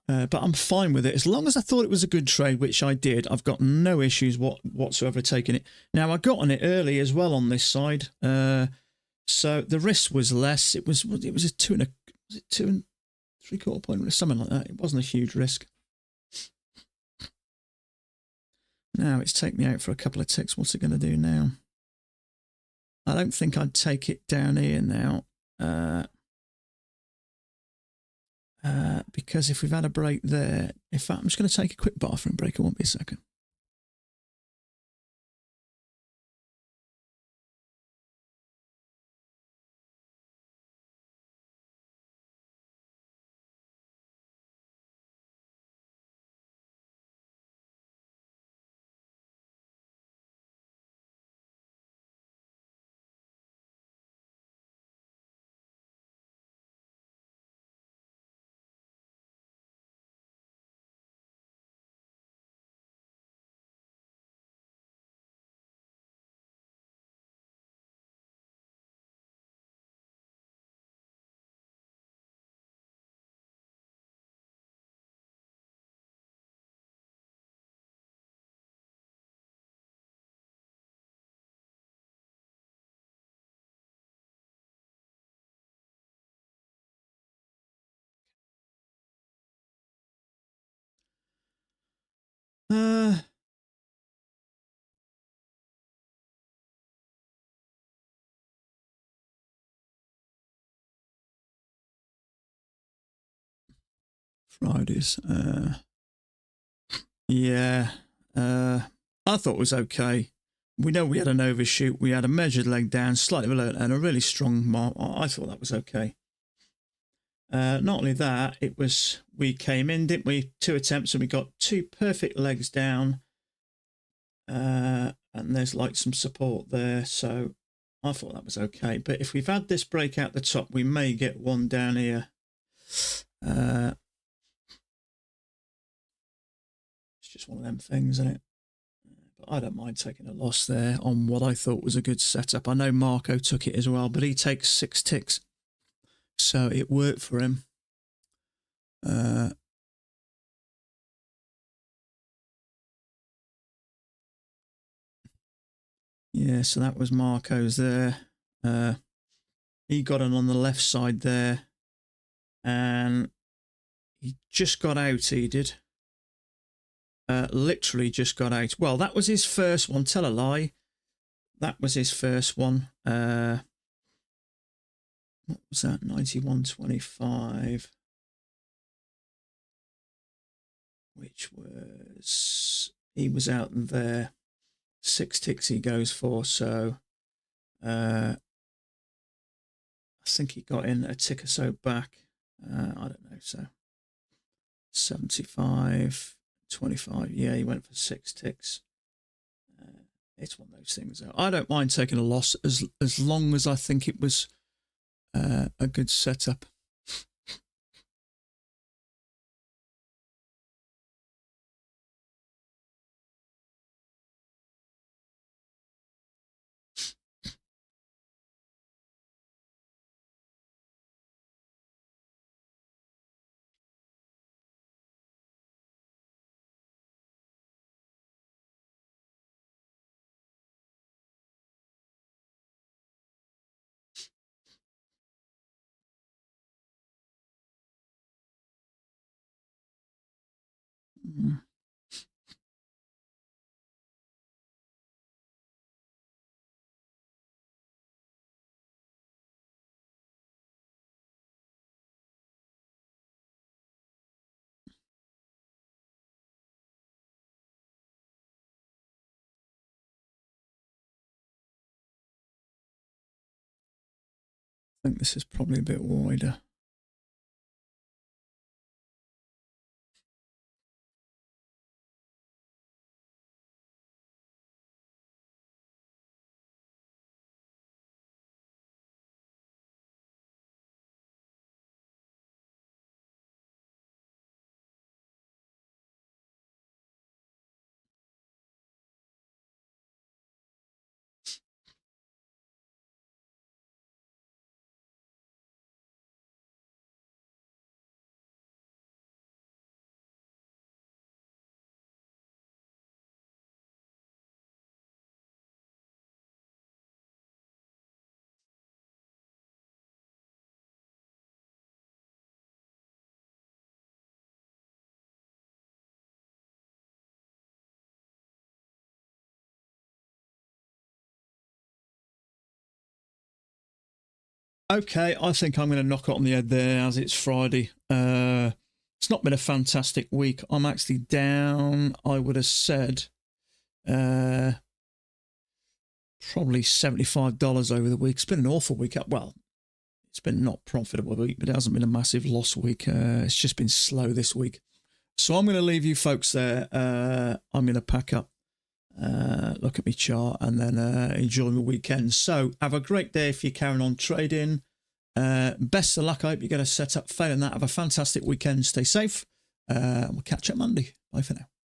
But I'm fine with it. As long as I thought it was a good trade, which I did, I've got no issues whatsoever taking it. Now, I got on it early as well on this side. So the risk was less. It was a 2 3/4 point risk, something like that. It wasn't a huge risk. Now it's taken me out for a couple of ticks. What's it going to do now? I don't think I'd take it down here now. Because if we've had a break there, in fact, I'm just going to take a quick bathroom break. It won't be a second. Fridays. Yeah. I thought it was okay. We know we had an overshoot. We had a measured leg down, slightly below, and a really strong mark. I thought that was okay. Not only that, we came in, didn't we? 2 attempts, and we got 2 perfect legs down. And there's like some support there. So I thought that was okay. But if we've had this break out the top, we may get one down here. It's just one of them things, isn't it? But I don't mind taking a loss there on what I thought was a good setup. I know Marco took it as well, but he takes 6 ticks. So it worked for him. Yeah, so that was Marco's there. He got it on the left side there. And he just got out, he did. Literally just got out. Well, that was his first one. Tell a lie. That was his first one. What was that? 91.25. Which was... He was out there. 6 ticks he goes for. So... I think he got in a tick or so back. I don't know. So... 75... 25. Yeah, he went for 6 ticks. It's one of those things. I don't mind taking a loss as long as I think it was a good setup. Mm. think this is probably a bit wider. Okay, I think I'm going to knock it on the head there as it's Friday. It's not been a fantastic week. I'm actually down, I would have said, probably $75 over the week. It's been an awful week. Well, it's been not profitable week, but it hasn't been a massive loss week. It's just been slow this week. So I'm going to leave you folks there. I'm going to pack up, look at my chart, and then enjoy my weekend. So have a great day if you're carrying on trading. Best of luck. I hope you get a setup. Failing that, have a fantastic weekend. Stay safe. We'll catch up Monday. Bye for now.